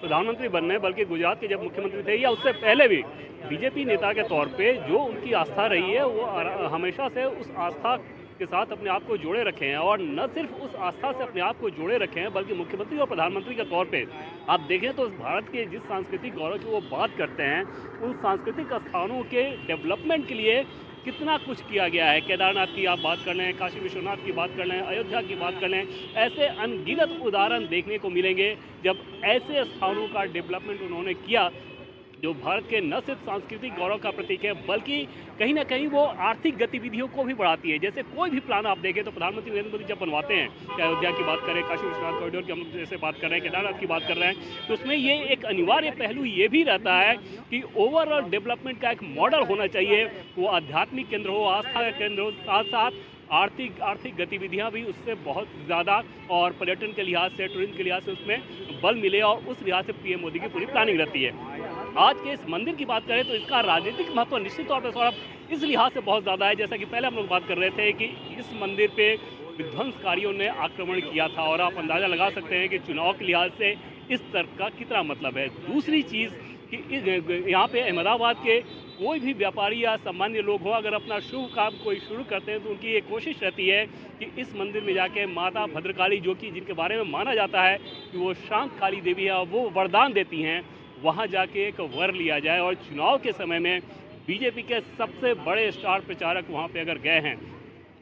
प्रधानमंत्री बनने बल्कि गुजरात के जब मुख्यमंत्री थे या उससे पहले भी बीजेपी नेता के तौर पे जो उनकी आस्था रही है वो हमेशा से उस आस्था के साथ अपने आप को जोड़े रखे हैं। और न सिर्फ उस आस्था से अपने आप को जोड़े रखे हैं बल्कि मुख्यमंत्री और प्रधानमंत्री के तौर पे आप देखें तो भारत के जिस सांस्कृतिक गौरव की वो बात करते हैं, उन सांस्कृतिक स्थानों के डेवलपमेंट के लिए कितना कुछ किया गया है। केदारनाथ की आप बात कर लें, काशी विश्वनाथ की बात कर लें, अयोध्या की बात कर लें, ऐसे अनगिनत उदाहरण देखने को मिलेंगे जब ऐसे स्थानों का डेवलपमेंट उन्होंने किया जो भारत के न सिर्फ सांस्कृतिक गौरव का प्रतीक है बल्कि कहीं ना कहीं वो आर्थिक गतिविधियों को भी बढ़ाती है। जैसे कोई भी प्लान आप देखें तो प्रधानमंत्री नरेंद्र मोदी जब बनवाते हैं, अयोध्या की बात करें, काशी विश्वनाथ कॉरिडोर की हम जैसे बात कर रहे हैं, केदारनाथ की बात कर रहे हैं, तो उसमें ये एक अनिवार्य पहलू ये भी रहता है कि ओवरऑल डेवलपमेंट का एक मॉडल होना चाहिए। वो आध्यात्मिक केंद्र हो, आस्था का केंद्र हो, साथ साथ आर्थिक गतिविधियां भी उससे बहुत ज़्यादा और पर्यटन के लिहाज से, टूरिज्म के लिहाज से उसमें बल मिले, और उस लिहाज से पीएम मोदी की पूरी प्लानिंग रहती है। आज के इस मंदिर की बात करें तो इसका राजनीतिक महत्व निश्चित तौर पर सौरभ इस लिहाज से बहुत ज़्यादा है। जैसा कि पहले हम लोग बात कर रहे थे कि इस मंदिर पे विध्वंसकारियों ने आक्रमण किया था, और आप अंदाज़ा लगा सकते हैं कि चुनाव के लिहाज से इस तर्क का कितना मतलब है। दूसरी चीज़ कि यहाँ पे अहमदाबाद के कोई भी व्यापारी या सामान्य लोग हो, अगर अपना शुभ काम कोई शुरू करते हैं तो उनकी ये कोशिश रहती है कि इस मंदिर में जाके माता भद्रकाली, जो कि जिनके बारे में माना जाता है कि वो शांत काली देवी है, वो वरदान देती हैं, वहाँ जाके एक वर लिया जाए। और चुनाव के समय में बीजेपी के सबसे बड़े स्टार प्रचारक वहाँ पे अगर गए हैं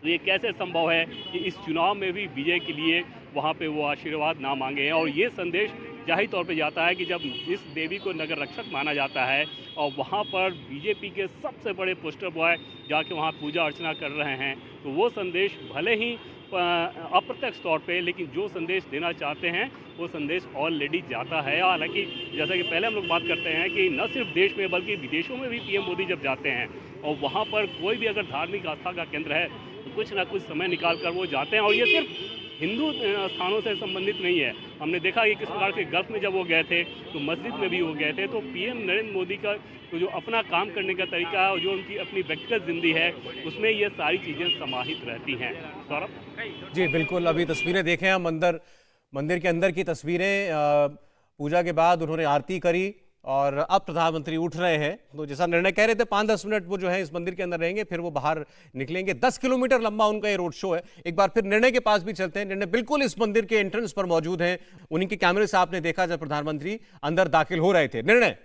तो ये कैसे संभव है कि इस चुनाव में भी विजय के लिए वहाँ पे वो आशीर्वाद ना मांगे हैं। और ये संदेश जाहिर तौर पे जाता है कि जब इस देवी को नगर रक्षक माना जाता है और वहाँ पर बीजेपी के सबसे बड़े पोस्टर बॉय जाके वहाँ पूजा अर्चना कर रहे हैं, तो वो संदेश भले ही अप्रत्यक्ष तौर पे, लेकिन जो संदेश देना चाहते हैं वो संदेश ऑलरेडी जाता है। हालांकि जैसा कि पहले हम लोग बात करते हैं कि न सिर्फ देश में बल्कि विदेशों में भी पीएम मोदी जब जाते हैं और वहाँ पर कोई भी अगर धार्मिक आस्था का केंद्र है तो कुछ ना कुछ समय निकाल कर वो जाते हैं। और ये सिर्फ हिंदू स्थानों से संबंधित नहीं है, हमने देखा कि किस प्रकार से गल्फ में जब वो गए थे तो मस्जिद में भी वो गए थे। तो पीएम नरेंद्र मोदी का तो जो अपना काम करने का तरीका है और जो उनकी अपनी व्यक्तिगत जिंदगी है उसमें ये सारी चीज़ें समाहित रहती हैं। सौरभ जी बिल्कुल, अभी तस्वीरें देखें हम मंदिर के अंदर की तस्वीरें। पूजा के बाद उन्होंने आरती करी और अब प्रधानमंत्री उठ रहे हैं। तो जैसा निर्णय कह रहे थे 5-10 मिनट वो जो है इस मंदिर के अंदर रहेंगे, फिर वो बाहर निकलेंगे। 10 किलोमीटर लंबा उनका ये रोड शो है। एक बार फिर निर्णय के पास भी चलते हैं। निर्णय बिल्कुल इस मंदिर के एंट्रेंस पर मौजूद है, उन्हीं के कैमरे से आपने देखा जब प्रधानमंत्री अंदर दाखिल हो रहे थे। निर्णय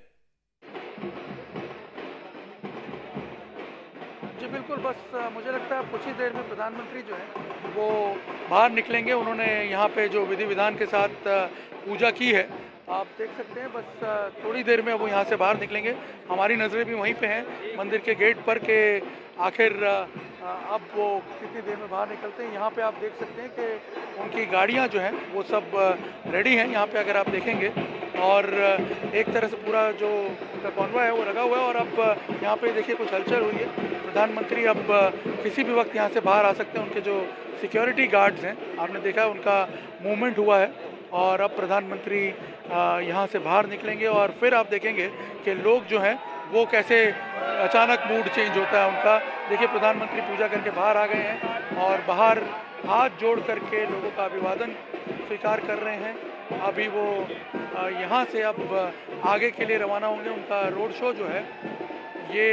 जी बिल्कुल, बस मुझे लगता है कुछ ही देर में प्रधानमंत्री जो है वो बाहर निकलेंगे। उन्होंने यहाँ पे जो विधि विधान के साथ पूजा की है, आप देख सकते हैं। बस थोड़ी देर में वो यहाँ से बाहर निकलेंगे। हमारी नज़रें भी वहीं पे हैं मंदिर के गेट पर के आखिर अब वो कितनी देर में बाहर निकलते हैं। यहाँ पे आप देख सकते हैं कि उनकी गाड़ियाँ जो हैं वो सब रेडी हैं यहाँ पे, अगर आप देखेंगे। और एक तरह से पूरा जो उनका कॉन्वॉय है वो लगा हुआ है। और अब यहाँ पे देखिए कुछ हलचल हुई है। प्रधानमंत्री अब किसी भी वक्त यहाँ से बाहर आ सकते हैं। उनके जो सिक्योरिटी गार्ड्स हैं, आपने देखा उनका मूवमेंट हुआ है। और अब प्रधानमंत्री यहाँ से बाहर निकलेंगे और फिर आप देखेंगे कि लोग जो हैं वो कैसे अचानक मूड चेंज होता है उनका। देखिए प्रधानमंत्री पूजा करके बाहर आ गए हैं और बाहर हाथ जोड़ करके लोगों का अभिवादन स्वीकार कर रहे हैं। अभी वो यहाँ से अब आगे के लिए रवाना होंगे। उनका रोड शो जो है ये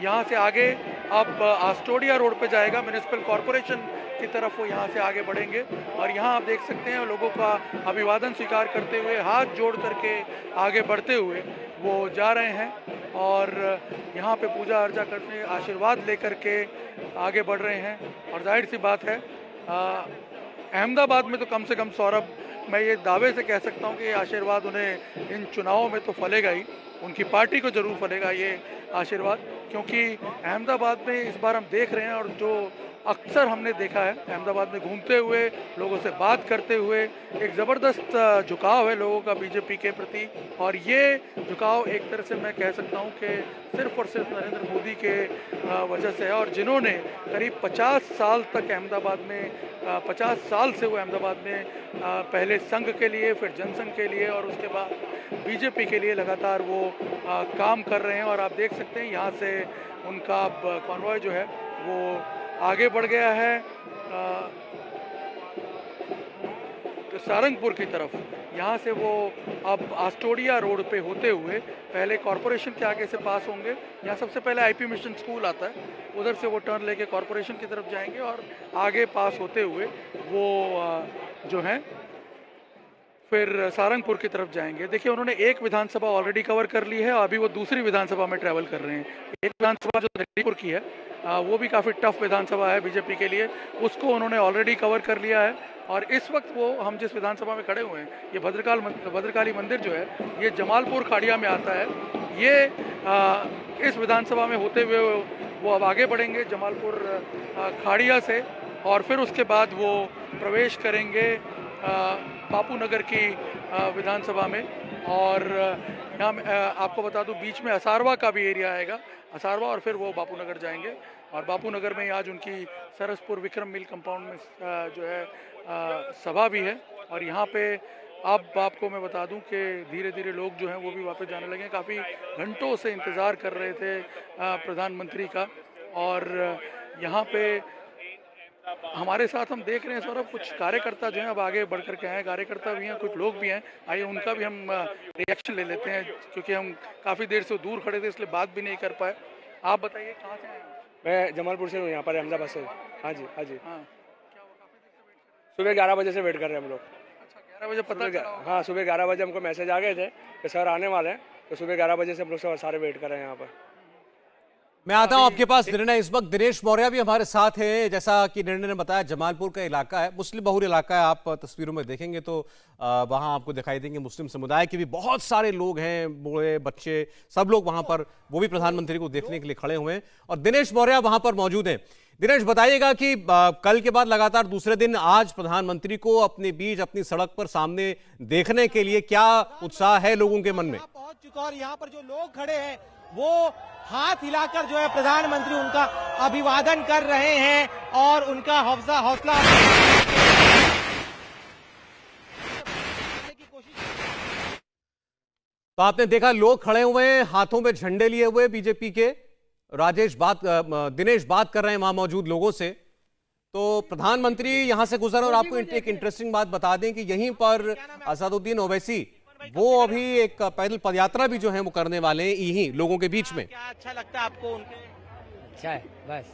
यहाँ से आगे अब आस्टोडिया रोड पे जाएगा, म्युनिसिपल कॉरपोरेशन की तरफ वो यहाँ से आगे बढ़ेंगे। और यहाँ आप देख सकते हैं लोगों का अभिवादन स्वीकार करते हुए, हाथ जोड़ करके आगे बढ़ते हुए वो जा रहे हैं। और यहाँ पे पूजा अर्चा करने, आशीर्वाद लेकर के आगे बढ़ रहे हैं। और जाहिर सी बात है अहमदाबाद में तो कम से कम सौरभ, मैं ये दावे से कह सकता हूँ कि ये आशीर्वाद उन्हें इन चुनावों में तो फलेगा ही, उनकी पार्टी को जरूर फलेगा ये आशीर्वाद। क्योंकि अहमदाबाद में इस बार हम देख रहे हैं और जो अक्सर हमने देखा है अहमदाबाद में घूमते हुए, लोगों से बात करते हुए, एक ज़बरदस्त झुकाव है लोगों का बीजेपी के प्रति। और ये झुकाव एक तरह से मैं कह सकता हूँ कि सिर्फ और सिर्फ नरेंद्र मोदी के वजह से है। और जिन्होंने करीब 50 साल तक अहमदाबाद में 50 साल से वो अहमदाबाद में पहले संघ के लिए, फिर जनसंघ के लिए और उसके बाद बीजेपी के लिए लगातार वो काम कर रहे हैं। और आप देख सकते हैं यहाँ से उनका अब कॉन्वॉय जो है वो आगे बढ़ गया है सारंगपुर की तरफ। यहाँ से वो अब आस्टोडिया रोड पे होते हुए पहले कॉरपोरेशन के आगे से पास होंगे। यहाँ सबसे पहले आईपी मिशन स्कूल आता है, उधर से वो टर्न लेके कॉरपोरेशन की तरफ जाएंगे और आगे पास होते हुए वो जो है फिर सारंगपुर की तरफ जाएंगे। देखिए उन्होंने एक विधानसभा ऑलरेडी कवर कर ली है और अभी वो दूसरी विधानसभा में ट्रैवल कर रहे हैं। एक विधानसभा जो दिल्लीपुर की है वो भी काफ़ी टफ विधानसभा है बीजेपी के लिए, उसको उन्होंने ऑलरेडी कवर कर लिया है। और इस वक्त वो हम जिस विधानसभा में खड़े हुए हैं, ये भद्रकाली मंदिर जो है ये जमालपुर खाड़िया में आता है। ये इस विधानसभा में होते हुए वो अब आगे बढ़ेंगे जमालपुर खाड़िया से और फिर उसके बाद वो प्रवेश करेंगे बापू नगर की विधानसभा में। और यहाँ आपको बता दूं बीच में असारवा का भी एरिया आएगा, असारवा, और फिर वो बापू नगर जाएंगे। और बापू नगर में आज उनकी सरसपुर विक्रम मिल कंपाउंड में जो है सभा भी है। और यहाँ पे अब आपको मैं बता दूं कि धीरे धीरे लोग जो हैं वो भी वापस जाने लगे। काफ़ी घंटों से इंतज़ार कर रहे थे प्रधानमंत्री का। और यहाँ पे हमारे साथ हम देख रहे हैं सौरभ कुछ कार्यकर्ता जो हैं अब आगे बढ़ कर के आए, कार्यकर्ता भी हैं, कुछ लोग भी हैं। आइए उनका भी हम रिएक्शन ले लेते हैं, क्योंकि हम काफ़ी देर से दूर खड़े थे इसलिए बात भी नहीं कर पाए। आप बताइए कहाँ से आए? मैं जमालपुर से हूँ, यहाँ पर अहमदाबाद से। हाँ जी हाँ जी। हाँ, सुबह 11 बजे से वेट कर रहे हैं हम लोग। अच्छा 11 बजे पता चला? हाँ सुबह 11 बजे हमको मैसेज आ गए थे कि सर आने वाले हैं, तो सुबह 11 बजे से हम लोग सारे वेट कर रहे हैं यहाँ पर। मैं आता हूं आपके पास निर्णय। इस वक्त दिनेश मौर्य भी हमारे साथ हैं। जैसा कि निर्णय ने बताया, जमालपुर का इलाका है, मुस्लिम बहुल इलाका है। आप तस्वीरों में देखेंगे तो वहां आपको दिखाई देंगे मुस्लिम समुदाय के भी बहुत सारे लोग हैं, बूढ़े बच्चे सब लोग वहां पर, वो भी प्रधानमंत्री को देखने के लिए खड़े हुए हैं और दिनेश मौर्य वहां पर मौजूद हैं। दिनेश, बताइएगा कि कल के बाद लगातार दूसरे दिन आज प्रधानमंत्री को अपने बीच, अपनी सड़क पर सामने देखने के लिए क्या उत्साह है लोगों के मन में? पहुंच चुका और यहाँ पर जो लोग खड़े हैं वो हाथ हिलाकर जो है प्रधानमंत्री उनका अभिवादन कर रहे हैं और उनका हौसला की कोशिश। तो आपने देखा लोग खड़े हुए हैं, हाथों में झंडे लिए हुए बीजेपी के। दिनेश बात कर रहे हैं वहां मौजूद लोगों से। तो प्रधानमंत्री यहां से गुजर और आपको एक इंटरेस्टिंग बात बता दें कि यहीं पर असादुद्दीन ओवैसी वो अभी एक पैदल पदयात्रा भी जो है वो करने वाले हैं यहीं लोगों के बीच में। क्या अच्छा लगता है आपको उनके? अच्छा है, बस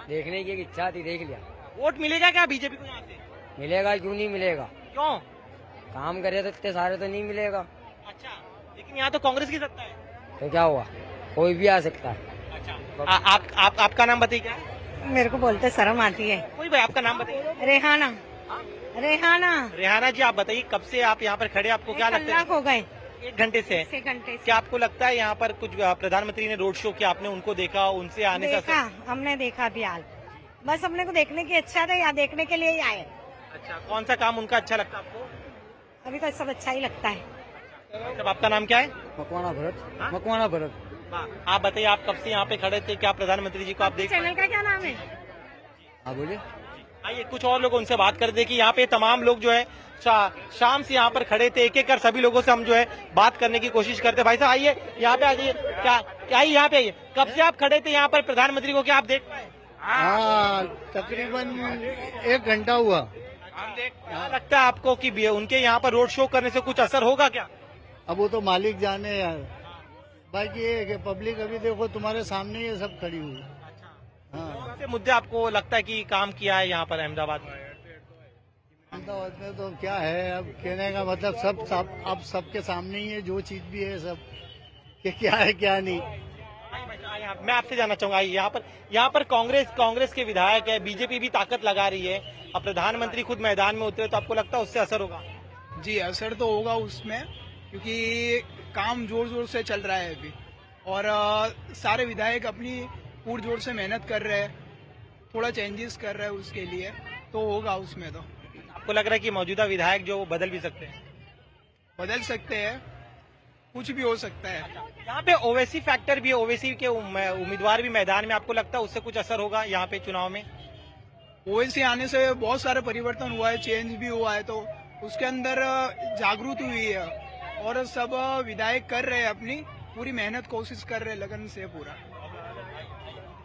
देखने की एक इच्छा थी, देख लिया। वोट मिलेगा क्या बीजेपी को यहाँ से? मिलेगा, क्यों नहीं मिलेगा? क्यों? काम करे तो इतने सारे तो नहीं मिलेगा। अच्छा, लेकिन यहाँ तो कांग्रेस की सत्ता है। तो क्या हुआ, कोई भी आ सकता है। अच्छा, आपका नाम बताइए क्या है? मेरे को बोलते शर्म आती है। कोई भाई आपका नाम बताइए। रेहाना। रेहाना। रेहाना जी, आप बताइए कब से आप यहाँ पर खड़े, आपको क्या लगता है? हो गए 1 घंटे से। 6 घंटे से। क्या आपको लगता है यहाँ पर कुछ प्रधानमंत्री ने रोड शो किया, आपने उनको देखा, उनसे आने से देखा, हमने देखा भी हाल। बस हमने को देखने की इच्छा था, यहाँ देखने के लिए ही आए। अच्छा, कौन सा काम उनका अच्छा लगता है आपको? अभी तो सब अच्छा ही लगता है। तब आपका नाम क्या है? मकवाना भरत। हाँ? मकवाना भरत। आप बताइए, आप कब से यहाँ पे खड़े थे, क्या प्रधानमंत्री जी को आप देख? चैनल का क्या नाम है? हाँ बोलिए। आइए कुछ और लोग उनसे बात कर दे कि यहाँ पे तमाम लोग जो है शाम से यहाँ पर खड़े थे। एक एक कर सभी लोगों से हम जो है बात करने की कोशिश करते। भाई साहब आइए, यहाँ पे आ जाइए। क्या आइए, यहाँ पे आइए। कब से आप खड़े थे यहाँ पर प्रधानमंत्री को, क्या आप देख पाए? हाँ, तकरीबन 1 घंटा हुआ। क्या लगता है आपको कि उनके यहाँ पर रोड शो करने से कुछ असर होगा क्या? अब वो तो मालिक जाने यार। बाकी ये है कि पब्लिक अभी देखो तुम्हारे सामने ये सब खड़ी हुई। हाँ, कौन से मुद्दे आपको लगता है कि काम किया है यहाँ पर अहमदाबाद में? अहमदाबाद में तो क्या है, अब कहने का मतलब सब अब सबके सामने ही है, जो चीज भी है सब कि क्या है क्या नहीं। मैं आपसे जानना चाहूंगा, यहाँ पर कांग्रेस के विधायक है, बीजेपी भी ताकत लगा रही है, अब प्रधानमंत्री खुद मैदान में उतरे तो आपको लगता है उससे असर होगा? जी, असर तो होगा उसमें, क्योंकि काम जोर जोर से चल रहा है अभी और सारे विधायक अपनी पूरी जोर से मेहनत कर रहे हैं, थोड़ा चेंजेस कर रहे हैं, उसके लिए तो होगा उसमें। तो आपको लग रहा है कि मौजूदा विधायक जो बदल भी सकते हैं? बदल सकते हैं, कुछ भी हो सकता है। यहाँ पे ओवैसी फैक्टर भी है, ओवैसी के उम्मीदवार भी मैदान में, आपको लगता है उससे कुछ असर होगा यहाँ पे चुनाव में? ओवैसी आने से बहुत सारे परिवर्तन हुआ है, चेंज भी हुआ है, तो उसके अंदर जागरूक हुई है और सब विधायक कर रहे हैं, अपनी पूरी मेहनत कोशिश कर रहे हैं लगन से पूरा।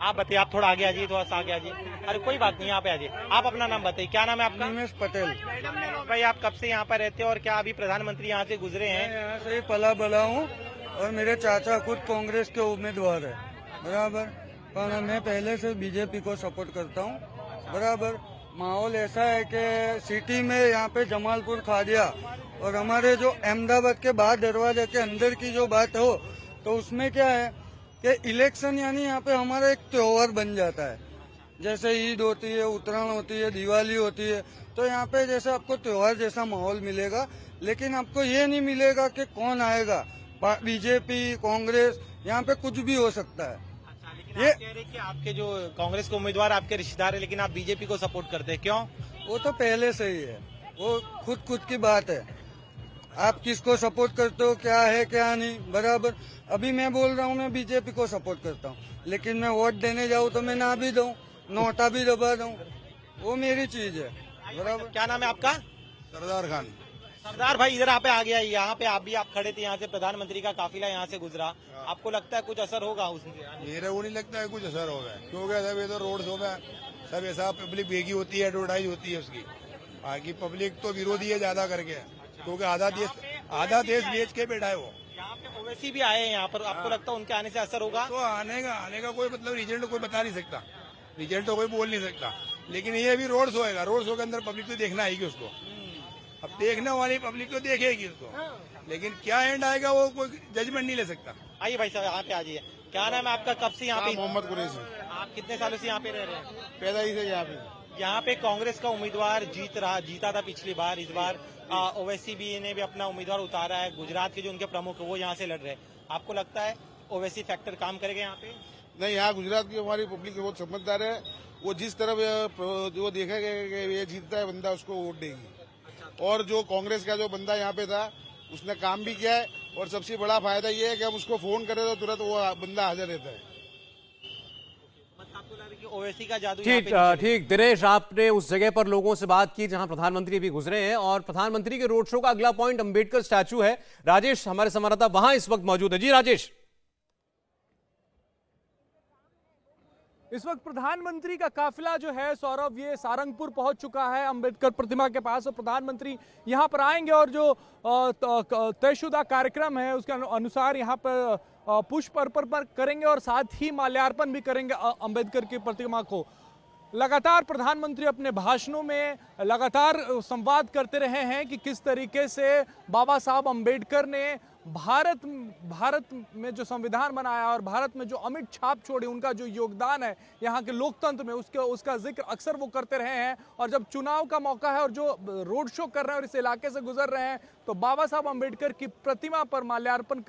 आप बताइए, आप थोड़ा आगे आ जाइए, थोड़ा सा आगे आ जाइए। अरे कोई बात नहीं, यहाँ पे आ जाइए। आप अपना नाम बताइए, क्या नाम है आपका? निमेश पटेल। भाई आप कब से यहाँ पर रहते हैं और क्या अभी प्रधानमंत्री यहाँ से गुजरे हैं? मैं यहाँ से पला बला हूँ और मेरे चाचा खुद कांग्रेस के उम्मीदवार है, बराबर। पर मैं पहले से बीजेपी को सपोर्ट करता हूँ, बराबर। माहौल ऐसा है कि सिटी में यहाँ पे जमालपुर खादिया और हमारे जो अहमदाबाद के बाहर दरवाजे के अंदर की जो बात हो तो उसमें क्या है कि इलेक्शन यानी यहाँ पे हमारा एक त्योहार बन जाता है। जैसे ईद होती है, उत्तरायण होती है, दिवाली होती है, तो यहाँ पे जैसे आपको त्योहार जैसा माहौल मिलेगा, लेकिन आपको ये नहीं मिलेगा कि कौन आएगा, बीजेपी कांग्रेस, यहाँ पे कुछ भी हो सकता है। ये कह रहे कि आपके जो कांग्रेस के उम्मीदवार आपके रिश्तेदार है, लेकिन आप बीजेपी को सपोर्ट करते हैं, क्यों? वो तो पहले से ही है, वो खुद की बात है। आप किसको सपोर्ट करते हो, क्या है क्या नहीं, बराबर। अभी मैं बोल रहा हूँ मैं बीजेपी को सपोर्ट करता हूँ, लेकिन मैं वोट देने जाऊँ तो मैं ना भी दूँ, नोटा भी दबा दूँ, वो मेरी चीज है, बराबर। क्या नाम है आपका? सरदार खान। सरदार भाई इधर आप आ गया, यहाँ पे आप भी आप खड़े थे, यहाँ से प्रधानमंत्री का काफिला यहाँ से गुजरा, आपको लगता है कुछ असर होगा उसमें? मेरे को नहीं लगता है कुछ असर होगा, क्योंकि सब ये तो रोड शो में सब ऐसा पब्लिक बेगी होती है, एडवर्टाइज होती है उसकी। बाकी पब्लिक तो विरोधी है ज्यादा करके, क्योंकि आधा देश बेच के बैठा है वो। यहाँ पे ओवैसी भी आए हैं यहाँ पर, आपको लगता है उनके आने से असर होगा? तो आने का कोई मतलब रिजल्ट कोई बता नहीं सकता, रिजल्ट तो कोई बोल नहीं सकता, लेकिन ये भी रोड शो है, रोड शो के अंदर पब्लिक तो देखना आएगी उसको। अब देखने वाली पब्लिक तो देखेगी उसको, लेकिन क्या एंड आएगा वो कोई जजमेंट नहीं ले सकता। आइए भाई साहब, यहाँ पे आ जाइए। क्या नाम है आपका? कब से यहाँ पे? मोहम्मद कुरैशी। आप कितने सालों से यहाँ पे रह रहे हैं? पैदा ही से यहाँ पे। यहाँ पे कांग्रेस का उम्मीदवार जीता था पिछली बार। इस बार ओवैसी भी ने भी अपना उम्मीदवार उतारा है। गुजरात के जो उनके प्रमुख है वो यहाँ से लड़ रहे हैं। आपको लगता है ओवैसी फैक्टर काम करेगा यहाँ पे? नहीं, यहाँ गुजरात की हमारी पब्लिक बहुत समझदार है। वो जिस तरफ जो देखेगा कि ये जीतता है बंदा, उसको वोट देगी। और जो कांग्रेस का जो बंदा यहाँ पे था, उसने काम भी किया है। और सबसे बड़ा फायदा ये है कि हम उसको फोन करें तो तुरंत वो बंदा हाजिर रहता है। आपको लग रहा है कि ओवैसी का जादू ठीक ठीक दिनेश, आपने उस जगह पर लोगों से बात की जहां प्रधानमंत्री भी गुजरे हैं और प्रधानमंत्री के रोड शो का अगला पॉइंट अंबेडकर स्टैचू है। राजेश हमारे संवाददाता वहां इस वक्त मौजूद है। जी राजेश। इस वक्त प्रधानमंत्री का काफिला जो है सौरभ, ये सारंगपुर पहुंच चुका है अंबेडकर प्रतिमा के पास। और प्रधानमंत्री यहां पर आएंगे और जो तयशुदा कार्यक्रम है उसके अनुसार यहां पर पुष्प अर्पण करेंगे और साथ ही माल्यार्पण भी करेंगे अंबेडकर की प्रतिमा को। लगातार प्रधानमंत्री अपने भाषणों में लगातार संवाद करते रहे हैं कि किस तरीके से बाबा साहब अंबेडकर ने भारत में जो संविधान बनाया और भारत में जो अमिट छाप छोड़ी, उनका जो योगदान है यहाँ के लोकतंत्र में, उसका जिक्र अक्सर वो करते रहे हैं। और जब चुनाव का मौका है और जो रोड शो कर रहे हैं और इस इलाके से गुजर रहे हैं, तो बाबा साहब अंबेडकर की प्रतिमा पर माल्यार्पण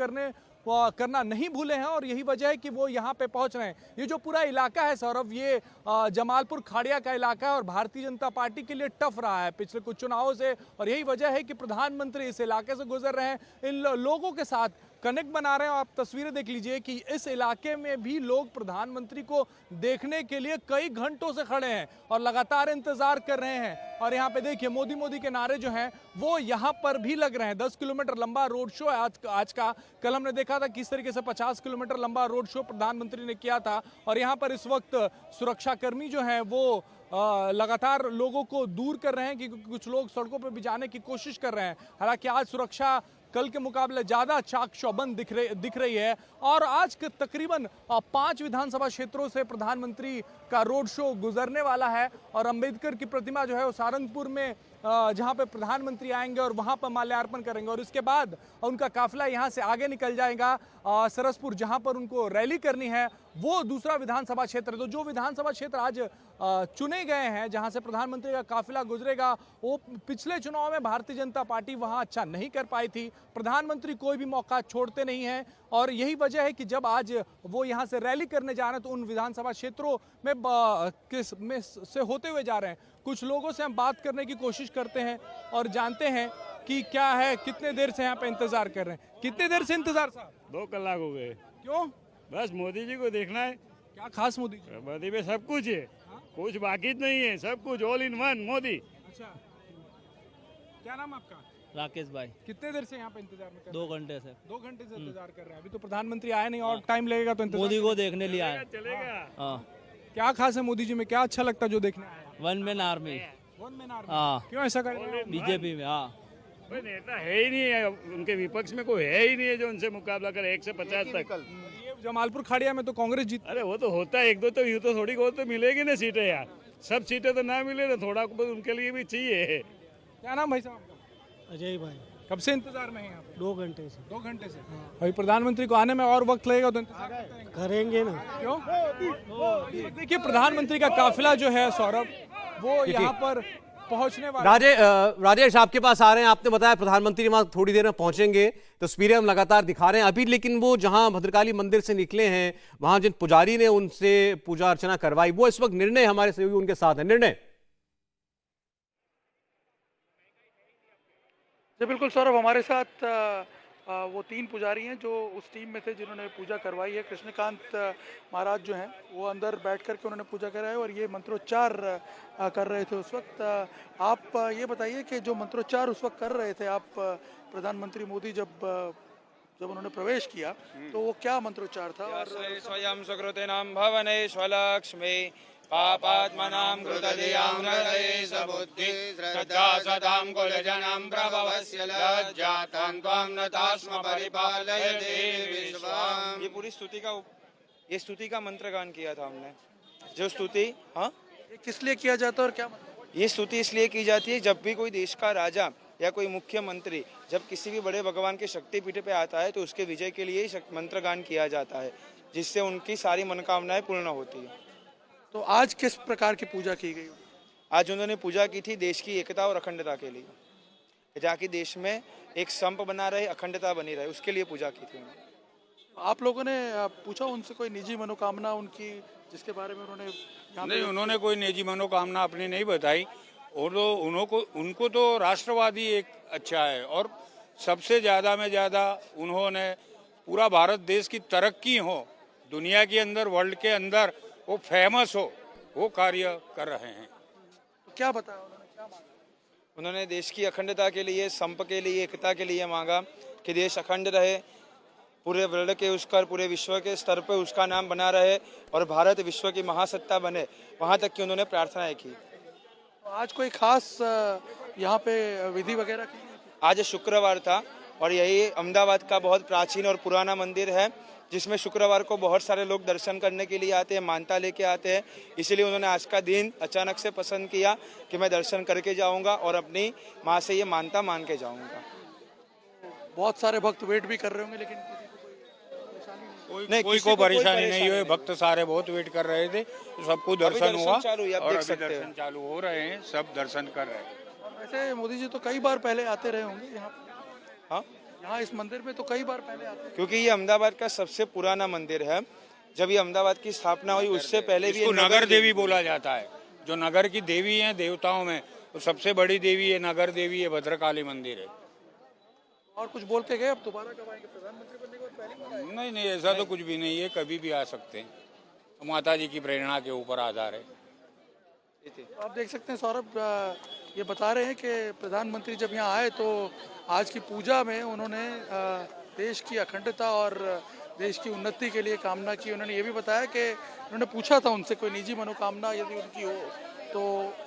करना नहीं भूले हैं। और यही वजह है कि वो यहाँ पे पहुंच रहे हैं। ये जो पूरा इलाका है सौरभ, ये जमालपुर खाड़िया का इलाका है और भारतीय जनता पार्टी के लिए टफ रहा है पिछले कुछ चुनावों से। और यही वजह है कि प्रधानमंत्री इस इलाके से गुजर रहे हैं, इन लोगों के साथ कनेक्ट बना रहे हैं। आप तस्वीरें देख लीजिए कि इस इलाके में भी लोग प्रधानमंत्री को देखने के लिए कई घंटों से खड़े हैं और लगातार इंतजार कर रहे हैं। और यहाँ पे देखिए मोदी मोदी के नारे जो हैं वो यहाँ पर भी लग रहे हैं। 10 किलोमीटर लंबा रोड शो है आज का। कल हमने देखा था किस तरीके से 50 किलोमीटर लंबा रोड शो प्रधानमंत्री ने किया था। और यहाँ पर इस वक्त सुरक्षाकर्मी जो हैं वो लगातार लोगों को दूर कर रहे हैं कि कुछ लोग सड़कों पर भी जाने की कोशिश कर रहे हैं। हालांकि आज सुरक्षा कल के मुकाबले ज्यादा चाक चौबंद दिख रही है। और आज तकरीबन 5 विधानसभा क्षेत्रों से प्रधानमंत्री का रोड शो गुजरने वाला है। और अंबेडकर की प्रतिमा जो है वो सारंगपुर में जहां पे प्रधानमंत्री आएंगे और वहां पर माल्यार्पण करेंगे। और उसके बाद उनका काफिला यहां से आगे निकल जाएगा सरसपुर, जहां पर उनको रैली करनी है। वो दूसरा विधानसभा क्षेत्र है। तो जो विधानसभा क्षेत्र आज चुने गए हैं जहां से प्रधानमंत्री का काफिला गुजरेगा, वो पिछले चुनाव में भारतीय जनता पार्टी वहां अच्छा नहीं कर पाई थी। प्रधानमंत्री कोई भी मौका छोड़ते नहीं हैं। और यही वजह है कि जब आज वो यहां से रैली करने जा रहे हैं तो उन विधानसभा क्षेत्रों में से होते हुए जा रहे हैं। कुछ लोगों से हम बात करने की कोशिश करते हैं और जानते हैं कि क्या है, कितने देर से यहाँ पे इंतजार कर रहे हैं। कितने देर से इंतजार साहब? 2 कलाक हो गए। क्यों? बस मोदी जी को देखना है। क्या खास मोदी जी? मोदी में सब कुछ है। कुछ बाकी नहीं है, सब कुछ ऑल इन वन मोदी। अच्छा, क्या नाम आपका? राकेश भाई। कितने देर से यहाँ पे इंतजार में कर रहे 2 घंटे से। 2 घंटे से इंतजार कर रहे हैं। अभी तो प्रधानमंत्री आए नहीं और टाइम लगेगा तो इंतजार। मोदी को देखने लिए आए। चलेगा। हाँ। क्या खास है मोदी जी में, क्या अच्छा लगता है जो देखने आए? One man army. हाँ, क्यों ऐसा कर रहे हैं? बीजेपी में। हाँ, कोई नेता है ही नहीं है, उनके विपक्ष में कोई है ही नहीं है जो उनसे मुकाबला करे 1 से 50 तक। ये जमालपुर खाड़िया में तो कांग्रेस जीत। अरे वो तो होता है, 1-2 तो यूँ तो थोड़ी बहुत तो मिलेगी ना सीटें यार। सब सीटें तो ना मिले ना, थोड़ा उनके लिए भी चाहिए। क्या नाम भाई साहब आपका? अजय भाई। कब से इंतजार में है यहाँ पे? 2 घंटे से। 2 घंटे से। अभी प्रधानमंत्री को आने में और वक्त लगेगा तो इंतजार करेंगे ना। क्यों? देखिए प्रधानमंत्री का काफिला जो है सौरभ, वो यहाँ पर पहुंचने वाला। राजेश आपके पास आ रहे हैं। आपने बताया प्रधानमंत्री वहां थोड़ी देर में पहुंचेंगे, तस्वीरें हम लगातार दिखा रहे हैं अभी। लेकिन वो जहां भद्रकाली मंदिर से निकले हैं, वहां जिन पुजारी ने उनसे पूजा अर्चना करवाई, वो इस वक्त निर्णय हमारे सहयोगी उनके साथ है। निर्णय जी बिल्कुल सौरभ, हमारे साथ वो 3 पुजारी हैं जो उस टीम में थे जिन्होंने पूजा करवाई है। कृष्णकांत महाराज जो हैं वो अंदर बैठ करके उन्होंने पूजा कराई और ये मंत्रोच्चार कर रहे थे उस वक्त। आप ये बताइए कि जो मंत्रोच्चार उस वक्त कर रहे थे आप, प्रधानमंत्री मोदी जब उन्होंने प्रवेश किया तो वो क्या मंत्रोच्चार था? और स्वयं सुकृतिनां भवने स्वलक्ष्मी पापात्मनां कृतधियां हृदये सबुद्धि श्रद्धा सदां कुलजनं प्रभवस्य लज्जातां त्वां नतास्म परिपालयते विश्वम्। ये स्तुति का मंत्र गान किया था हमने। जो स्तुति किस लिए किया जाता है और क्या मतलब? ये स्तुति इसलिए की जाती है जब भी कोई देश का राजा या कोई मुख्यमंत्री जब किसी भी बड़े भगवान के शक्तिपीठ पे आता है तो उसके विजय के लिए मंत्र गान किया जाता है। जिससे उनकी सारी मनोकामनाएं पूर्ण होती है। तो आज किस प्रकार की पूजा की गई? आज उन्होंने पूजा की थी देश की एकता और अखंडता के लिए, ताकि देश में एक संप बना रहे, अखंडता बनी रहे, उसके लिए पूजा की थी उन्होंने। आप लोगों ने पूछा उनसे कोई निजी मनोकामना उनकी, जिसके बारे में उन्होंने नहीं, उन्होंने कोई निजी मनोकामना अपनी नहीं बताई। और उनको तो राष्ट्रवादी एक अच्छा है, और सबसे ज़्यादा में ज़्यादा उन्होंने पूरा भारत देश की तरक्की हो, दुनिया के अंदर, वर्ल्ड के अंदर वो फेमस हो, वो कार्य कर रहे हैं। तो क्या बताया उन्होंने, क्या मांगा? उन्होंने देश की अखंडता के लिए, संप के लिए, एकता के लिए मांगा कि देश अखंड रहे, पूरे वर्ल्ड के उसका, पूरे विश्व के स्तर पर उसका नाम बना रहे और भारत विश्व की महासत्ता बने, वहाँ तक की उन्होंने प्रार्थनाएं की। आज कोई खास यहाँ पे विधि वगैरह की? आज शुक्रवार था और यही अहमदाबाद का बहुत प्राचीन और पुराना मंदिर है, जिसमें शुक्रवार को बहुत सारे लोग दर्शन करने के लिए आते हैं, मानता लेके आते हैं। इसलिए उन्होंने आज का दिन अचानक से पसंद किया कि मैं दर्शन करके जाऊंगा और अपनी माँ से ये मानता मान के जाऊंगा। बहुत सारे भक्त वेट भी कर रहे होंगे, लेकिन कोई को परेशानी नहीं हुई। भक्त सारे बहुत वेट कर रहे थे, तो सबको दर्शन हुआ और अभी दर्शन चालू हो रहे हैं, सब दर्शन कर रहे हैं। वैसे मोदी जी तो कई बार पहले आते रहे होंगे यहाँ? हाँ, यहाँ इस मंदिर में तो कई बार पहले आते हैं, क्योंकि ये अहमदाबाद का सबसे पुराना मंदिर है। जब ये अहमदाबाद की स्थापना हुई उससे पहले भी नगर देवी बोला जाता है। जो नगर की देवी है देवताओं में, तो सबसे बड़ी देवी है नगर देवी है, भद्रकाली मंदिर है। और कुछ बोल के गए, अब दोबारा कब आएंगे? प्रधानमंत्री बनने के बाद पहले नहीं नहीं, ऐसा तो कुछ भी नहीं है, कभी भी आ सकते हैं। माता जी की प्रेरणा के ऊपर आधार है। आप देख सकते हैं सौरभ, ये बता रहे हैं कि प्रधानमंत्री जब यहाँ आए तो आज की पूजा में उन्होंने देश की अखंडता और देश की उन्नति के लिए कामना की। उन्होंने ये भी बताया कि उन्होंने पूछा था उनसे कोई निजी मनोकामना यदि उनकी हो, तो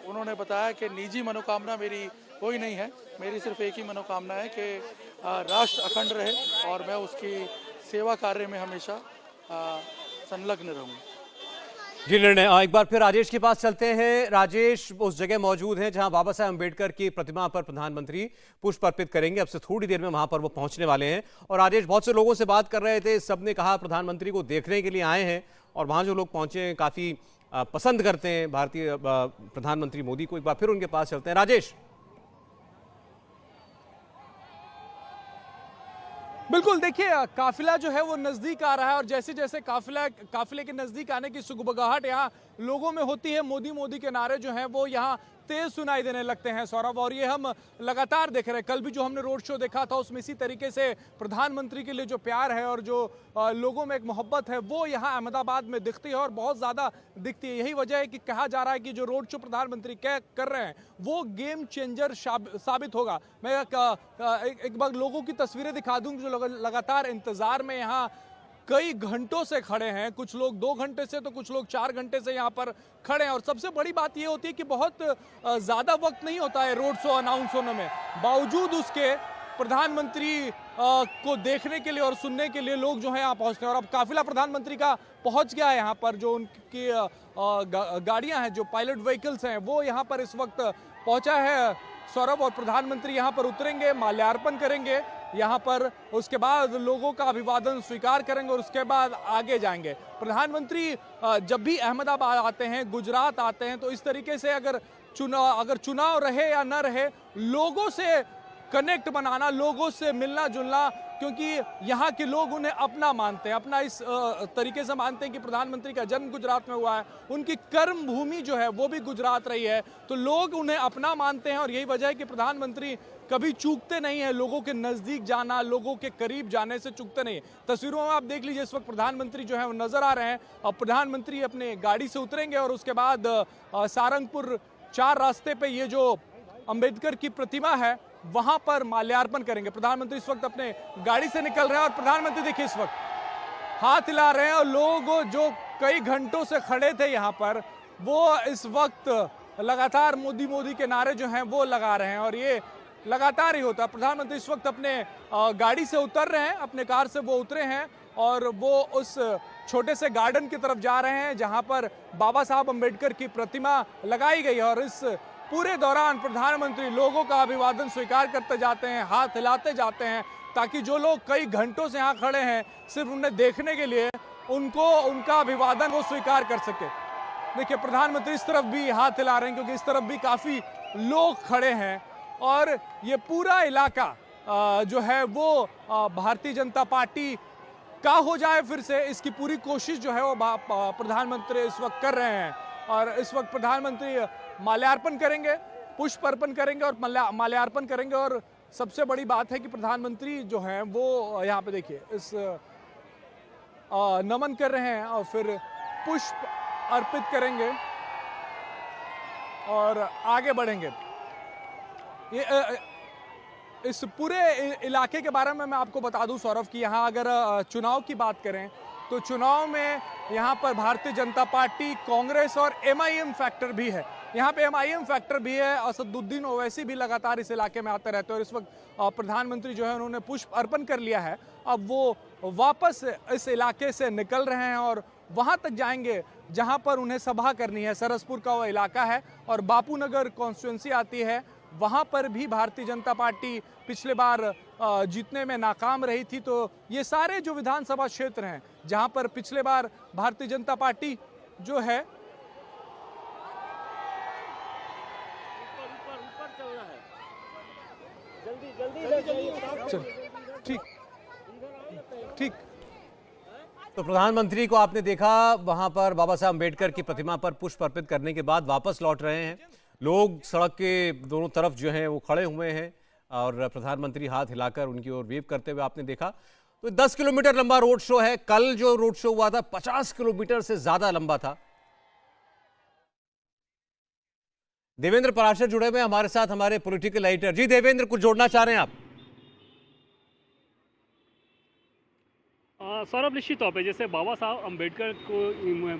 उन्होंने बताया कि निजी मनोकामना मेरी कोई नहीं है, मेरी सिर्फ एक ही मनोकामना है कि राष्ट्र अखंड रहे और मैं उसकी सेवा कार्य में हमेशा संलग्न रहूँ। जी, निर्णय एक बार फिर राजेश के पास चलते हैं। राजेश उस जगह मौजूद हैं जहां बाबा साहेब अम्बेडकर की प्रतिमा पर प्रधानमंत्री पुष्प अर्पित करेंगे। अब से थोड़ी देर में वहां पर वो पहुंचने वाले हैं। और राजेश, बहुत से लोगों से बात कर रहे थे, सबने कहा प्रधानमंत्री को देखने के लिए आए हैं, और वहां जो लोग पहुंचे हैं काफी पसंद करते हैं भारतीय प्रधानमंत्री मोदी को। एक बार फिर उनके पास चलते हैं। राजेश, बिल्कुल, देखिए काफिला जो है वो नजदीक आ रहा है, और जैसे जैसे काफिले के नजदीक आने की सुगबगाहट यहाँ लोगों में होती है, मोदी मोदी के नारे जो हैं वो यहाँ तेज सुनाई देने लगते हैं सौरभ। और ये हम लगातार देख रहे हैं, कल भी जो हमने रोड शो देखा था उसमें इसी तरीके से प्रधानमंत्री के लिए जो प्यार है और जो लोगों में एक मोहब्बत है वो यहाँ अहमदाबाद में दिखती है, और बहुत ज़्यादा दिखती है। यही वजह है कि कहा जा रहा है कि जो रोड शो प्रधानमंत्री कर रहे हैं वो गेम चेंजर साबित होगा। मैं एक बार लोगों की तस्वीरें दिखा दूँ जो लगातार इंतजार में यहाँ कई घंटों से खड़े हैं। कुछ लोग 2 घंटे से, तो कुछ लोग 4 घंटे से यहाँ पर खड़े हैं। और सबसे बड़ी बात ये होती है कि बहुत ज़्यादा वक्त नहीं होता है रोड शो अनाउंस होने में, बावजूद उसके प्रधानमंत्री को देखने के लिए और सुनने के लिए लोग जो है यहाँ पहुँचते हैं। और अब काफिला प्रधानमंत्री का पहुँच गया है यहाँ पर। जो उनकी गाड़ियाँ हैं, जो पायलट व्हीकल्स हैं, वो यहाँ पर इस वक्त पहुँचा है सौरभ। और प्रधानमंत्री यहाँ पर उतरेंगे, माल्यार्पण करेंगे यहाँ पर, उसके बाद लोगों का अभिवादन स्वीकार करेंगे और उसके बाद आगे जाएंगे। प्रधानमंत्री जब भी अहमदाबाद आते हैं, गुजरात आते हैं, तो इस तरीके से अगर चुनाव रहे या न रहे, लोगों से कनेक्ट बनाना, लोगों से मिलना जुलना, क्योंकि यहाँ के लोग उन्हें अपना मानते हैं, अपना इस तरीके से मानते हैं कि प्रधानमंत्री का जन्म गुजरात में हुआ है, उनकी कर्म भूमि जो है वो भी गुजरात रही है, तो लोग उन्हें अपना मानते हैं। और यही वजह है कि प्रधानमंत्री कभी चूकते नहीं है, लोगों के नज़दीक जाना, लोगों के करीब जाने से चूकते नहीं। तस्वीरों में आप देख लीजिए, इस वक्त प्रधानमंत्री जो है वो नज़र आ रहे हैं। अब प्रधानमंत्री अपने गाड़ी से उतरेंगे और उसके बाद सारंगपुर 4 रास्ते पे ये जो अंबेडकर की प्रतिमा है वहां पर माल्यार्पण करेंगे। प्रधानमंत्री इस वक्त अपने गाड़ी से निकल रहे हैं और प्रधानमंत्री देखिए इस वक्त हाथ हिला रहे हैं, और लोग जो कई घंटों से खड़े थे यहाँ पर वो इस वक्त लगातार मोदी मोदी के नारे जो हैं वो लगा रहे हैं। और ये लगातार ही होता है। प्रधानमंत्री इस वक्त अपने गाड़ी से उतर रहे हैं, अपने कार से वो उतरे हैं और वो उस छोटे से गार्डन की तरफ जा रहे हैं जहां पर बाबा साहब अम्बेडकर की प्रतिमा लगाई गई है। और इस पूरे दौरान प्रधानमंत्री लोगों का अभिवादन स्वीकार करते जाते हैं, हाथ हिलाते जाते हैं, ताकि जो लोग कई घंटों से यहाँ खड़े हैं सिर्फ उन्हें देखने के लिए, उनको उनका अभिवादन वो स्वीकार कर सके। देखिए प्रधानमंत्री इस तरफ भी हाथ हिला रहे हैं क्योंकि इस तरफ भी काफी लोग खड़े हैं और ये पूरा इलाका जो है वो भारतीय जनता पार्टी का हो जाए फिर से, इसकी पूरी कोशिश जो है वो प्रधानमंत्री इस वक्त कर रहे हैं। और इस वक्त प्रधानमंत्री माल्यार्पण करेंगे, पुष्प अर्पण करेंगे और माल्यार्पण करेंगे। और सबसे बड़ी बात है कि प्रधानमंत्री जो हैं वो यहाँ पे देखिए इस नमन कर रहे हैं और फिर पुष्प अर्पित करेंगे और आगे बढ़ेंगे। ये इस पूरे इलाके के बारे में मैं आपको बता दूं सौरभ कि यहाँ अगर चुनाव की बात करें तो चुनाव में यहाँ पर भारतीय जनता पार्टी, कांग्रेस और एमआईएम फैक्टर भी है। यहाँ पे एमआईएम फैक्टर भी है। असदुद्दीन ओवैसी भी लगातार इस इलाके में आते रहते हैं और इस वक्त प्रधानमंत्री जो है उन्होंने पुष्प अर्पण कर लिया है। अब वो वापस इस इलाके से निकल रहे हैं और वहाँ तक जाएंगे जहाँ पर उन्हें सभा करनी है। सरसपुर का वो इलाका है और बापू नगर कॉन्स्टिट्यूंसी आती है। वहाँ पर भी भारतीय जनता पार्टी पिछले बार जीतने में नाकाम रही थी। तो ये सारे जो विधानसभा क्षेत्र हैं जहाँ पर पिछले बार भारतीय जनता पार्टी जो है ठीक ठीक। तो प्रधानमंत्री को आपने देखा वहां पर बाबा साहब अम्बेडकर की प्रतिमा पर पुष्प अर्पित करने के बाद वापस लौट रहे हैं। लोग सड़क के दोनों तरफ जो हैं वो खड़े हुए हैं और प्रधानमंत्री हाथ हिलाकर उनकी ओर वेव करते हुए आपने देखा। तो 10 किलोमीटर लंबा रोड शो है। कल जो रोड शो हुआ था 50 किलोमीटर से ज्यादा लंबा था। देवेंद्र पराशर जुड़े हुए हमारे साथ, हमारे पॉलिटिकल एडिटर। जी देवेंद्र, कुछ जोड़ना चाह रहे हैं आप? सौरभ, निश्चित तौर पे जैसे बाबा साहब अम्बेडकर को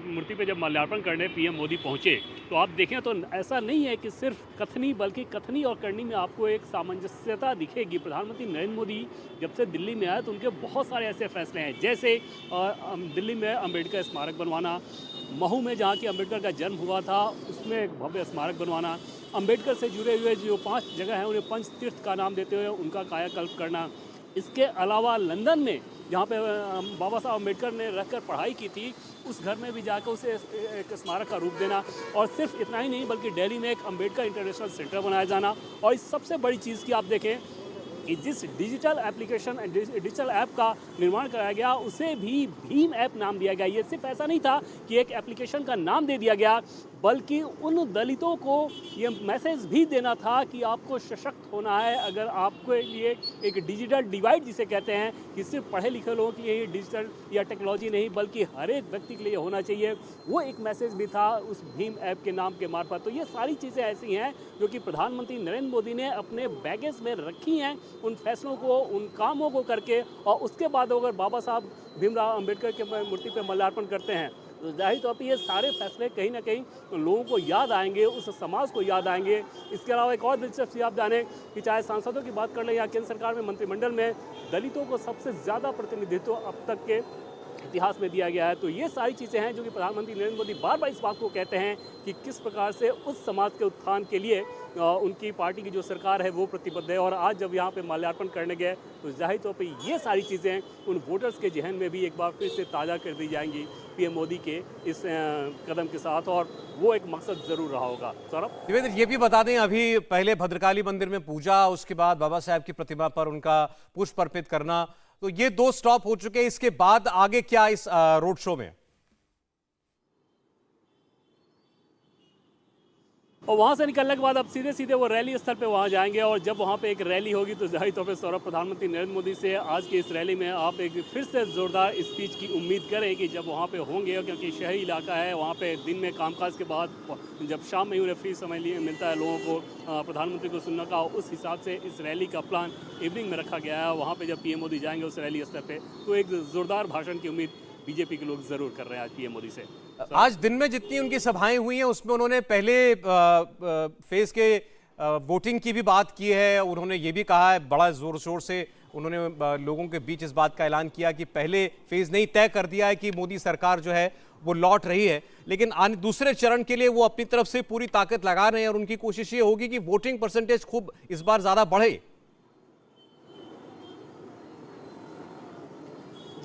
मूर्ति पे जब माल्यार्पण करने पीएम मोदी पहुंचे तो आप देखें तो ऐसा नहीं है कि सिर्फ कथनी, बल्कि कथनी और करनी में आपको एक सामंजस्यता दिखेगी। प्रधानमंत्री नरेंद्र मोदी जब से दिल्ली में आए तो उनके बहुत सारे ऐसे फैसले हैं, जैसे दिल्ली में अम्बेडकर स्मारक बनवाना, महू में जहाँ की अम्बेडकर का जन्म हुआ था उसमें एक भव्य स्मारक बनवाना, अम्बेडकर से जुड़े हुए जो 5 जगह हैं उन्हें पंच तीर्थ का नाम देते हुए उनका कायाकल्प करना। इसके अलावा लंदन में जहाँ पे बाबा साहब अम्बेडकर ने रहकर पढ़ाई की थी उस घर में भी जाकर उसे एक स्मारक का रूप देना। और सिर्फ इतना ही नहीं बल्कि दिल्ली में एक अम्बेडकर इंटरनेशनल सेंटर बनाया जाना। और इस सबसे बड़ी चीज़ की आप देखें कि जिस डिजिटल एप्लीकेशन डिजिटल ऐप का निर्माण कराया गया उसे भी भीम ऐप नाम दिया गया। ये सिर्फ ऐसा नहीं था कि एक एप्लीकेशन का नाम दे दिया गया, बल्कि उन दलितों को ये मैसेज भी देना था कि आपको सशक्त होना है। अगर आपके लिए एक डिजिटल डिवाइड जिसे कहते हैं कि सिर्फ पढ़े लिखे लोगों के लिए डिजिटल या टेक्नोलॉजी नहीं बल्कि हर एक व्यक्ति के लिए होना चाहिए, वो एक मैसेज भी था उस भीम ऐप के नाम के मार्फत। तो ये सारी चीज़ें ऐसी हैं जो कि प्रधानमंत्री नरेंद्र मोदी ने अपने बैगेज में रखी हैं, उन फैसलों को, उन कामों को करके। और उसके बाद अगर बाबा साहब भीमराव अम्बेडकर के मूर्ति पर माल्यार्पण करते हैं तो जाहिर तौर पर ये सारे फैसले कहीं ना कहीं लोगों को याद आएंगे, उस समाज को याद आएंगे। इसके अलावा एक और दिलचस्प आप जानें कि चाहे सांसदों की बात कर लें या केंद्र सरकार में मंत्रिमंडल में दलितों को सबसे ज़्यादा प्रतिनिधित्व अब तक के इतिहास में दिया गया है। तो ये सारी चीज़ें हैं जो कि प्रधानमंत्री नरेंद्र मोदी बार बार इस बात को कहते हैं कि किस प्रकार से उस समाज के उत्थान के लिए उनकी पार्टी की जो सरकार है वो प्रतिबद्ध है। और आज जब यहाँ पे माल्यार्पण करने गए तो जाहिर तौर पे ये सारी चीज़ें उन वोटर्स के जहन में भी एक बार फिर से ताज़ा कर दी जाएंगी पीएम मोदी के इस कदम के साथ, और वो एक मकसद ज़रूर रहा होगा। सौरभ, देवेंद्र ये भी बता दें, अभी पहले भद्रकाली मंदिर में पूजा, उसके बाद बाबा साहब की प्रतिमा पर उनका पुष्प अर्पित करना, तो ये 2 स्टॉप हो चुके हैं। इसके बाद आगे क्या इस रोड शो में? और वहाँ से निकलने के बाद अब सीधे सीधे वो रैली स्थल पे वहाँ जाएंगे। और जब वहाँ पे एक रैली होगी तो जाहिर तौर पे सौरभ, प्रधानमंत्री नरेंद्र मोदी से आज की इस रैली में आप एक फिर से ज़ोरदार स्पीच की उम्मीद करें कि जब वहाँ पे होंगे, क्योंकि शहरी इलाका है, वहाँ पे दिन में कामकाज के बाद जब शाम में उन्हें फ्री समय मिलता है लोगों को प्रधानमंत्री को सुनने का, उस हिसाब से इस रैली का प्लान इवनिंग में रखा गया है। वहाँ पर जब पीएम मोदी जाएंगे उस रैली स्थल पर तो एक ज़ोरदार भाषण की उम्मीद बीजेपी के लोग जरूर कर रहे हैं आज पीएम मोदी से। आज दिन में जितनी उनकी सभाएं हुई हैं उसमें उन्होंने पहले फेज के वोटिंग की भी बात की है। उन्होंने ये भी कहा है, बड़ा जोर शोर से उन्होंने लोगों के बीच इस बात का ऐलान किया कि पहले फेज नहीं तय कर दिया है कि मोदी सरकार जो है वो लौट रही है, लेकिन दूसरे चरण के लिए वो अपनी तरफ से पूरी ताकत लगा रहे हैं और उनकी कोशिश ये होगी कि वोटिंग परसेंटेज खूब इस बार ज्यादा बढ़े।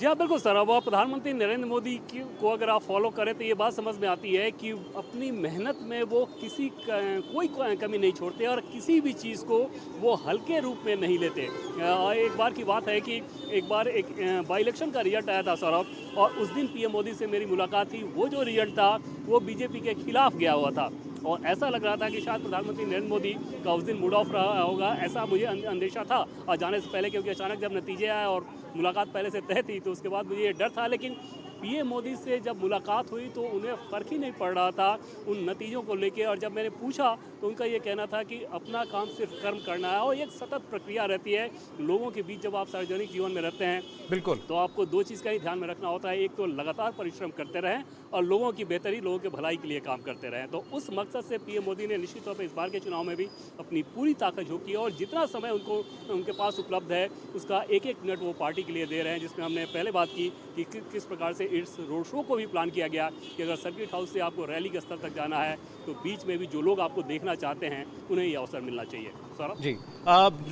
जी हाँ, बिल्कुल सर। अब प्रधानमंत्री नरेंद्र मोदी को अगर आप फॉलो करें तो ये बात समझ में आती है कि अपनी मेहनत में वो कोई कमी नहीं छोड़ते और किसी भी चीज़ को वो हल्के रूप में नहीं लेते। एक बार की बात है कि एक बार एक बाई इलेक्शन का रिजल्ट आया था सौरभ, और उस दिन पीएम मोदी से मेरी मुलाकात थी। वो जो रिजल्ट था वो बीजेपी के खिलाफ गया हुआ था और ऐसा लग रहा था कि शायद प्रधानमंत्री नरेंद्र मोदी का उस दिन मूड ऑफ रहा होगा, ऐसा मुझे अंदेशा था और जाने से पहले, क्योंकि अचानक जब नतीजे आए और मुलाकात पहले से तय थी तो उसके बाद मुझे ये डर था। लेकिन पीएम मोदी से जब मुलाकात हुई तो उन्हें फ़र्क ही नहीं पड़ रहा था उन नतीजों को लेके, और जब मैंने पूछा तो उनका ये कहना था कि अपना काम सिर्फ कर्म करना है और एक सतत प्रक्रिया रहती है लोगों के बीच। जब आप सार्वजनिक जीवन में रहते हैं बिल्कुल, तो आपको दो चीज़ का ही ध्यान में रखना होता है, एक तो लगातार परिश्रम करते रहें और लोगों की बेहतरी, लोगों के भलाई के लिए काम करते रहें। तो उस मकसद से पीएम मोदी ने निश्चित तौर पर इस बार के चुनाव में भी अपनी पूरी ताकत झोंकी और जितना समय उनके पास उपलब्ध है उसका एक एक मिनट वो पार्टी के लिए दे रहे हैं। जिसमें हमने पहले बात की कि किस प्रकार से इस रोड शो को भी प्लान किया गया कि अगर सर्किट हाउस से आपको रैली के स्तर तक जाना है तो बीच में भी जो लोग आपको देखना चाहते हैं उन्हें ये अवसर मिलना चाहिए। सौरभ जी,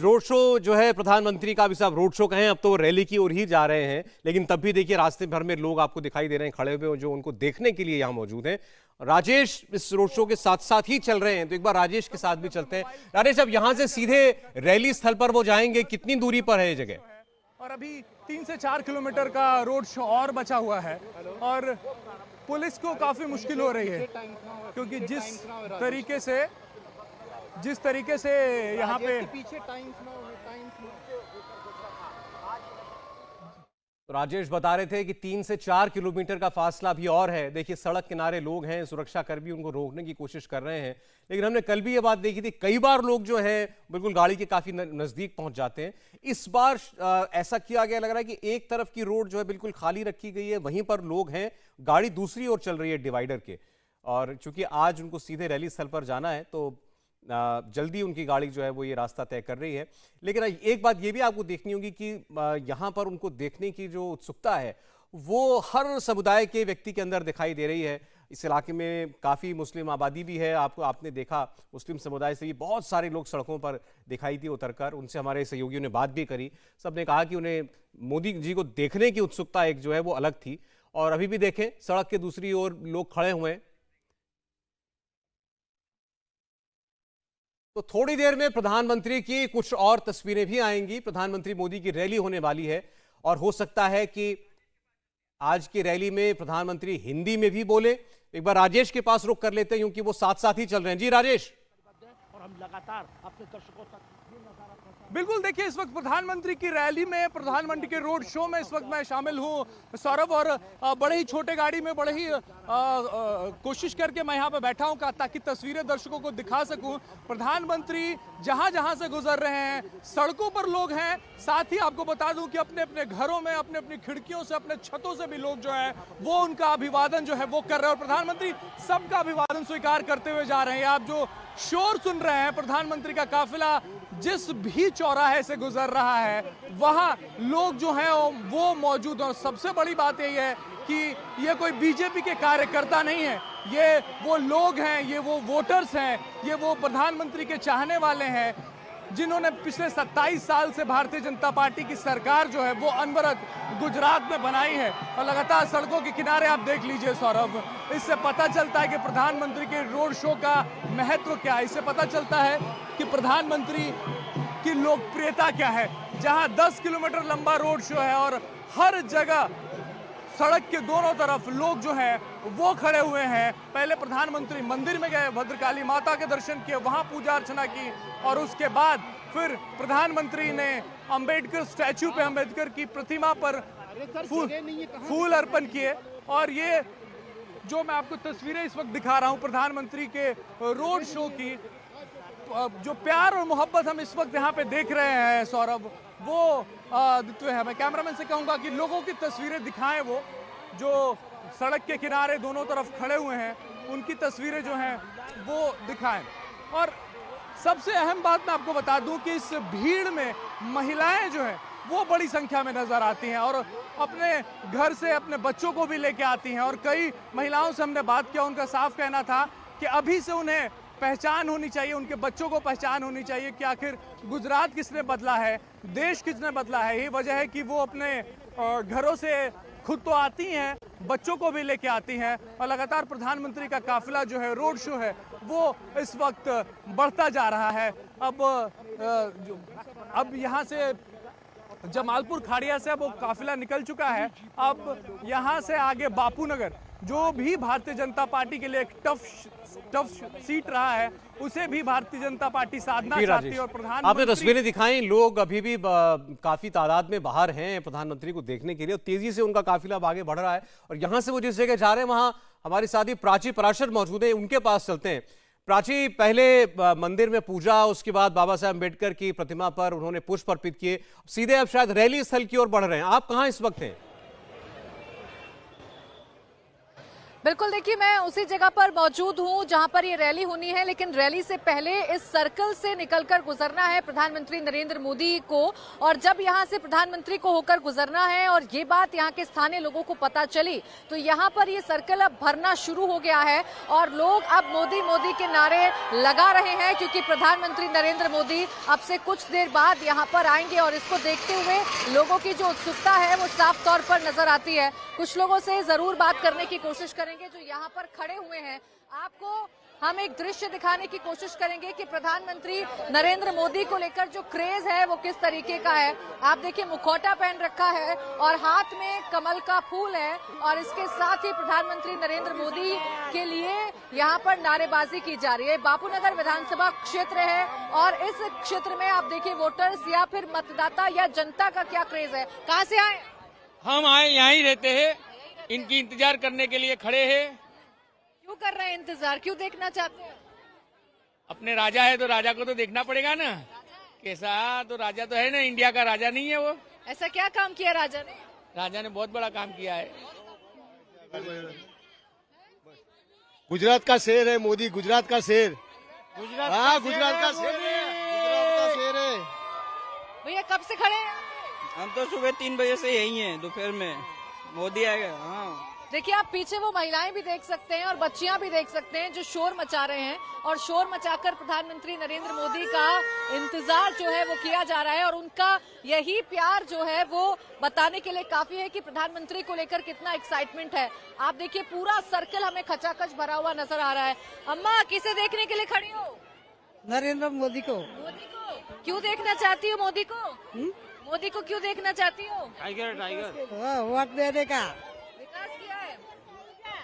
रोड शो जो है प्रधानमंत्री का भी साहब रोड शो कहें, अब तो रैली की ओर ही जा रहे हैं, लेकिन तब भी देखिए रास्ते भर में लोग आपको दिखाई दे रहे हैं खड़े हुए जो उनको देखने के लिए यहाँ मौजूद हैं। राजेश इस रोड शो के साथ साथ ही चल रहे हैं, तो एक बार राजेश के साथ भी चलते हैं। राजेश, अब यहाँ से सीधे रैली स्थल पर वो जाएंगे, कितनी दूरी पर है ये जगह? और अभी 3 से 4 किलोमीटर का रोड शो और बचा हुआ है और पुलिस को काफी मुश्किल हो रही है, क्योंकि जिस तरीके से यहाँ पे तो राजेश बता रहे थे कि 3 से 4 किलोमीटर का फासला भी और है। देखिए सड़क किनारे लोग हैं, सुरक्षाकर्मी उनको रोकने की कोशिश कर रहे हैं, लेकिन हमने कल भी ये बात देखी थी, कई बार लोग जो हैं बिल्कुल गाड़ी के काफी नजदीक पहुंच जाते हैं। इस बार ऐसा किया गया, लग रहा है कि एक तरफ की रोड जो है बिल्कुल खाली रखी गई है, वहीं पर लोग हैं, गाड़ी दूसरी ओर चल रही है डिवाइडर के, और चूंकि आज उनको सीधे रैली स्थल पर जाना है तो जल्दी उनकी गाड़ी जो है वो ये रास्ता तय कर रही है। लेकिन एक बात ये भी आपको देखनी होगी कि यहाँ पर उनको देखने की जो उत्सुकता है वो हर समुदाय के व्यक्ति के अंदर दिखाई दे रही है। इस इलाके में काफ़ी मुस्लिम आबादी भी है, आपने देखा मुस्लिम समुदाय से भी बहुत सारे लोग सड़कों पर दिखाई दिए उतरकर। उनसे हमारे सहयोगियों ने बात भी करी, सब ने कहा कि उन्हें मोदी जी को देखने की उत्सुकता एक जो है वो अलग थी। और अभी भी देखें सड़क के दूसरी ओर लोग खड़े हुए हैं। तो थोड़ी देर में प्रधानमंत्री की कुछ और तस्वीरें भी आएंगी। प्रधानमंत्री मोदी की रैली होने वाली है और हो सकता है कि आज की रैली में प्रधानमंत्री हिंदी में भी बोले। एक बार राजेश के पास रुख कर लेते हैं क्योंकि वो साथ साथ ही चल रहे हैं। जी राजेश। और हम लगातार अपने दर्शकों तक बिल्कुल देखिए, इस वक्त प्रधानमंत्री की रैली में, प्रधानमंत्री के रोड शो में इस वक्त मैं शामिल हूं सौरभ, और बड़े ही छोटे गाड़ी में बड़े ही कोशिश करके मैं यहां पे बैठा हूं ताकि तस्वीरें दर्शकों को दिखा सकूं। प्रधानमंत्री जहां जहां से गुजर रहे हैं, सड़कों पर लोग हैं, साथ ही आपको बता दूं कि अपने अपने घरों में, अपने अपनी खिड़कियों से, अपने छतों से भी लोग जो है वो उनका अभिवादन जो है वो कर रहे हैं और प्रधानमंत्री सबका अभिवादन स्वीकार करते हुए जा रहे हैं। आप जो शोर सुन रहे हैं, प्रधानमंत्री का काफिला जिस भी चौराहे से गुजर रहा है वहां लोग जो हैं वो मौजूद हैं। और सबसे बड़ी बात यही है कि ये कोई बीजेपी के कार्यकर्ता नहीं है, ये वो लोग हैं, ये वो वोटर्स हैं, ये वो प्रधानमंत्री के चाहने वाले हैं जिन्होंने पिछले 27 साल से भारतीय जनता पार्टी की सरकार जो है वो अनवरत गुजरात में बनाई है। और लगातार सड़कों के किनारे आप देख लीजिए सौरभ, इससे पता चलता है कि प्रधानमंत्री के रोड शो का महत्व क्या है। इससे पता चलता है कि प्रधानमंत्री की लोकप्रियता क्या है। जहां 10 किलोमीटर लंबा रोड शो है और हर जगह सड़क के दोनों तरफ लोग जो हैं वो खड़े हुए हैं। पहले प्रधानमंत्री मंदिर में गए, भद्रकाली माता के दर्शन किए, वहां पूजा अर्चना की और उसके बाद फिर प्रधानमंत्री ने अंबेडकर स्टैचू पे, अंबेडकर की प्रतिमा पर फूल अर्पण किए। और ये जो मैं आपको तस्वीरें इस वक्त दिखा रहा हूं प्रधानमंत्री के रोड शो की, जो प्यार और मोहब्बत हम इस वक्त यहाँ पे देख रहे हैं सौरभ, वो दिखते हैं। मैं कैमरामैन से कहूँगा कि लोगों की तस्वीरें दिखाएं, वो जो सड़क के किनारे दोनों तरफ खड़े हुए हैं उनकी तस्वीरें जो हैं वो दिखाएं। और सबसे अहम बात मैं आपको बता दूं कि इस भीड़ में महिलाएं जो हैं वो बड़ी संख्या में नजर आती हैं और अपने घर से अपने बच्चों को भी लेके आती हैं। और कई महिलाओं से हमने बात किया, उनका साफ कहना था कि अभी से उन्हें पहचान होनी चाहिए, उनके बच्चों को पहचान होनी चाहिए कि आखिर गुजरात किसने बदला है, देश किसने बदला है। यही वजह है कि वो अपने घरों से खुद तो आती हैं, बच्चों को भी लेके आती हैं और लगातार प्रधानमंत्री का काफिला जो है, रोड शो है, वो इस वक्त बढ़ता जा रहा है। अब यहाँ से जमालपुर खाड़िया से अब वो काफिला निकल चुका है। अब यहाँ से आगे बापू नगर, जो भी भारतीय जनता पार्टी के लिए एक टफ सीट रहा है, उसे भी भारतीय जनता पार्टी साधना चाहती है। और प्रधानमंत्री, आपने तस्वीरें दिखाई, लोग अभी भी काफी तादाद में बाहर हैं प्रधानमंत्री को देखने के लिए, और तेजी से उनका काफिला अब आगे बढ़ रहा है। और यहाँ से वो जिस जगह जा रहे हैं, वहां हमारे साथी प्राची पराशर मौजूद है, उनके पास चलते हैं। प्राची, पहले मंदिर में पूजा, उसके बाद बाबा साहब अम्बेडकर की प्रतिमा पर उन्होंने पुष्प अर्पित किए, सीधे अब शायद रैली स्थल की ओर बढ़ रहे हैं। आप कहां इस वक्त हैं? बिल्कुल, देखिए मैं उसी जगह पर मौजूद हूं जहां पर ये रैली होनी है, लेकिन रैली से पहले इस सर्कल से निकलकर गुजरना है प्रधानमंत्री नरेंद्र मोदी को। और जब यहां से प्रधानमंत्री को होकर गुजरना है और ये बात यहां के स्थानीय लोगों को पता चली, तो यहां पर ये सर्कल अब भरना शुरू हो गया है और लोग अब मोदी मोदी के नारे लगा रहे हैं, क्योंकि प्रधानमंत्री नरेंद्र मोदी अब से कुछ देर बाद यहाँ पर आएंगे। और इसको देखते हुए लोगों की जो उत्सुकता है वो साफ तौर पर नजर आती है। कुछ लोगों से जरूर बात करने की कोशिश करेंगे जो यहाँ पर खड़े हुए हैं। आपको हम एक दृश्य दिखाने की कोशिश करेंगे कि प्रधानमंत्री नरेंद्र मोदी को लेकर जो क्रेज है वो किस तरीके का है। आप देखिए, मुखौटा पहन रखा है और हाथ में कमल का फूल है, और इसके साथ ही प्रधानमंत्री नरेंद्र मोदी के लिए यहाँ पर नारेबाजी की जा रही है। बापूनगर विधानसभा क्षेत्र है और इस क्षेत्र में आप देखिए वोटर्स या फिर मतदाता या जनता का क्या क्रेज है। कहाँ से आए? हम आए यहाँ ही रहते हैं, इनकी इंतजार करने के लिए खड़े हैं। क्यों कर रहे हैं इंतजार, क्यों देखना चाहते हैं? अपने राजा है तो राजा को तो देखना पड़ेगा ना। कैसा तो राजा तो है ना, इंडिया का राजा नहीं है वो। ऐसा क्या काम किया राजा ने? राजा ने बहुत बड़ा काम किया है। गुजरात का शेर है मोदी, गुजरात का शेर। गुजरात गुजरात का शेर है। भैया कब से खड़े हैं? हम तो सुबह 3 बजे से यही हैं, दोपहर में मोदी आएगा। हाँ, देखिए आप पीछे वो महिलाएं भी देख सकते हैं और बच्चियां भी देख सकते हैं जो शोर मचा रहे हैं, और शोर मचाकर प्रधानमंत्री नरेंद्र मोदी का इंतजार जो है वो किया जा रहा है। और उनका यही प्यार जो है वो बताने के लिए काफी है कि प्रधानमंत्री को लेकर कितना एक्साइटमेंट है। आप देखिए पूरा सर्कल हमें खचाखच भरा हुआ नजर आ रहा है। अम्मा, किसे देखने के लिए खड़ी हो? नरेंद्र मोदी को। मोदी को क्यों देखना चाहती हो? मोदी को मोदी को क्यों देखना चाहती हो? टाइगर टाइगर वोट देने का विकास किया है।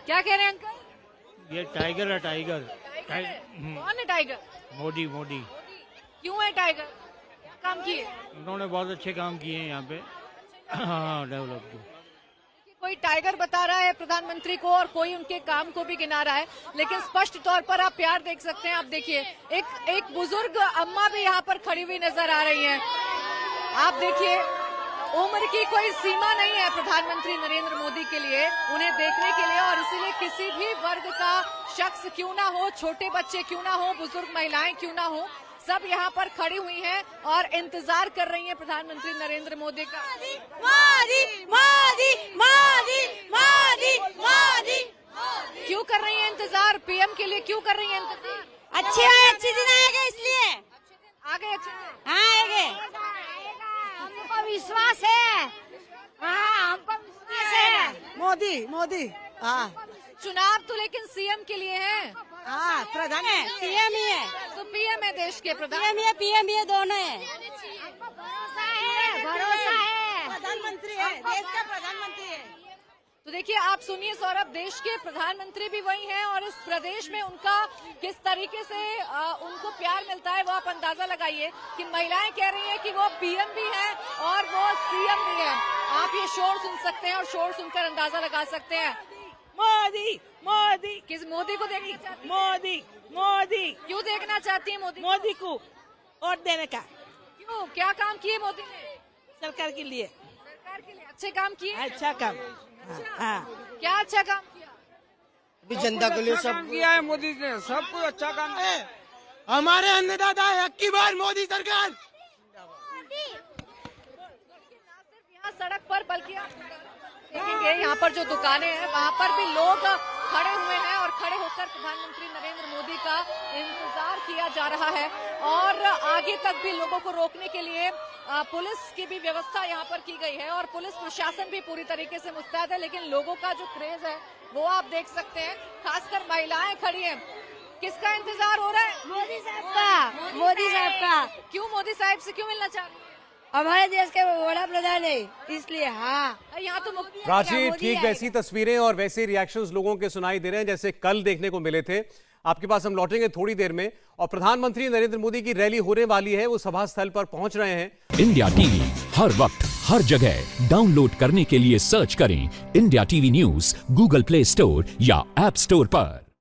क्या कह रहे हैं अंकल? ये टाइगर है, टाइगर। कौन है टाइगर? मोदी मोदी। क्यों है टाइगर? क्या काम किए? उन्होंने बहुत अच्छे काम किए हैं यहाँ पे। हाँ, डेवलप किए। कोई टाइगर बता रहा है प्रधानमंत्री को और कोई उनके काम को भी गिना रहा है, लेकिन स्पष्ट तौर पर आप प्यार देख सकते हैं। आप देखिए एक बुजुर्ग अम्मा भी यहाँ पर खड़ी हुई नजर आ रही है। आप देखिए उम्र की कोई सीमा नहीं है प्रधानमंत्री नरेंद्र मोदी के लिए, उन्हें देखने के लिए। और इसीलिए किसी भी वर्ग का शख्स क्यों ना हो, छोटे बच्चे क्यों ना हो, बुजुर्ग महिलाएं क्यों ना हो, सब यहाँ पर खड़ी हुई हैं और इंतजार कर रही हैं प्रधानमंत्री नरेंद्र मोदी का। मोदी मोदी मोदी मोदी मोदी। क्यों कर रही हैं इंतजार? पीएम के लिए क्यों कर रही हैं इंतजार? अच्छे दिन आएगा इसलिए। आगे अच्छे दिन आएंगे, हमको विश्वास है। हाँ, हमको विश्वास है। मोदी मोदी। हाँ, चुनाव तो लेकिन सीएम के लिए है। हाँ, प्रधान है, सीएम ही है। तो पीएम है देश के प्रधान। पीएम ये दोनों है। भरोसा है, प्रधानमंत्री है, देश का प्रधानमंत्री है। तो देखिए आप सुनिए सौरभ, देश के प्रधानमंत्री भी वही हैं और इस प्रदेश में उनका किस तरीके से उनको प्यार मिलता है वो आप अंदाजा लगाइए कि महिलाएं कह रही हैं कि वो पीएम भी हैं और वो सीएम भी हैं। आप ये शोर सुन सकते हैं और शोर सुनकर अंदाजा लगा सकते हैं। मोदी मोदी। किस मोदी को देखना चाहती? मोदी मोदी। क्यों देखना चाहती है मोदी? मोदी को वोट देने का। क्यों, क्या काम किए मोदी ने? सरकार के लिए। सरकार के लिए अच्छे काम किए। अच्छा काम। हाँ। क्या अच्छा काम किया? अभी जनता के लिए सब किया है मोदी ने, सब कुछ अच्छा काम है। हमारे अन्नदाता है, अक्की बार मोदी सरकार। यहाँ सड़क पर बल्कि आप देखेंगे यहाँ पर जो दुकानें हैं वहाँ पर भी लोग खड़े हुए हैं और खड़े होकर प्रधानमंत्री नरेंद्र मोदी का इंतजार किया जा रहा है। और आगे तक भी लोगों को रोकने के लिए पुलिस की भी व्यवस्था यहाँ पर की गई है और पुलिस प्रशासन भी पूरी तरीके से मुस्तैद है। लेकिन लोगों का जो क्रेज है वो आप देख सकते हैं, खासकर महिलाएं खड़ी हैं। किसका इंतजार हो रहा है? मोदी साहब का। मोदी साहब का। क्यों मोदी साहब से क्यों मिलना चाह रहे हैं? हमारे देश के बड़ा प्रधान है इसलिए। हाँ, यहाँ तो प्राची, ठीक वैसी तस्वीरें और वैसे रिएक्शंस लोगों के सुनाई दे रहे हैं जैसे कल देखने को मिले थे। आपके पास हम लौटेंगे थोड़ी देर में। और प्रधानमंत्री नरेंद्र मोदी की रैली होने वाली है, वो सभा स्थल पर पहुंच रहे हैं। इंडिया टीवी हर वक्त हर जगह डाउनलोड करने के लिए सर्च करें India TV news Google play store या ऐप स्टोर पर।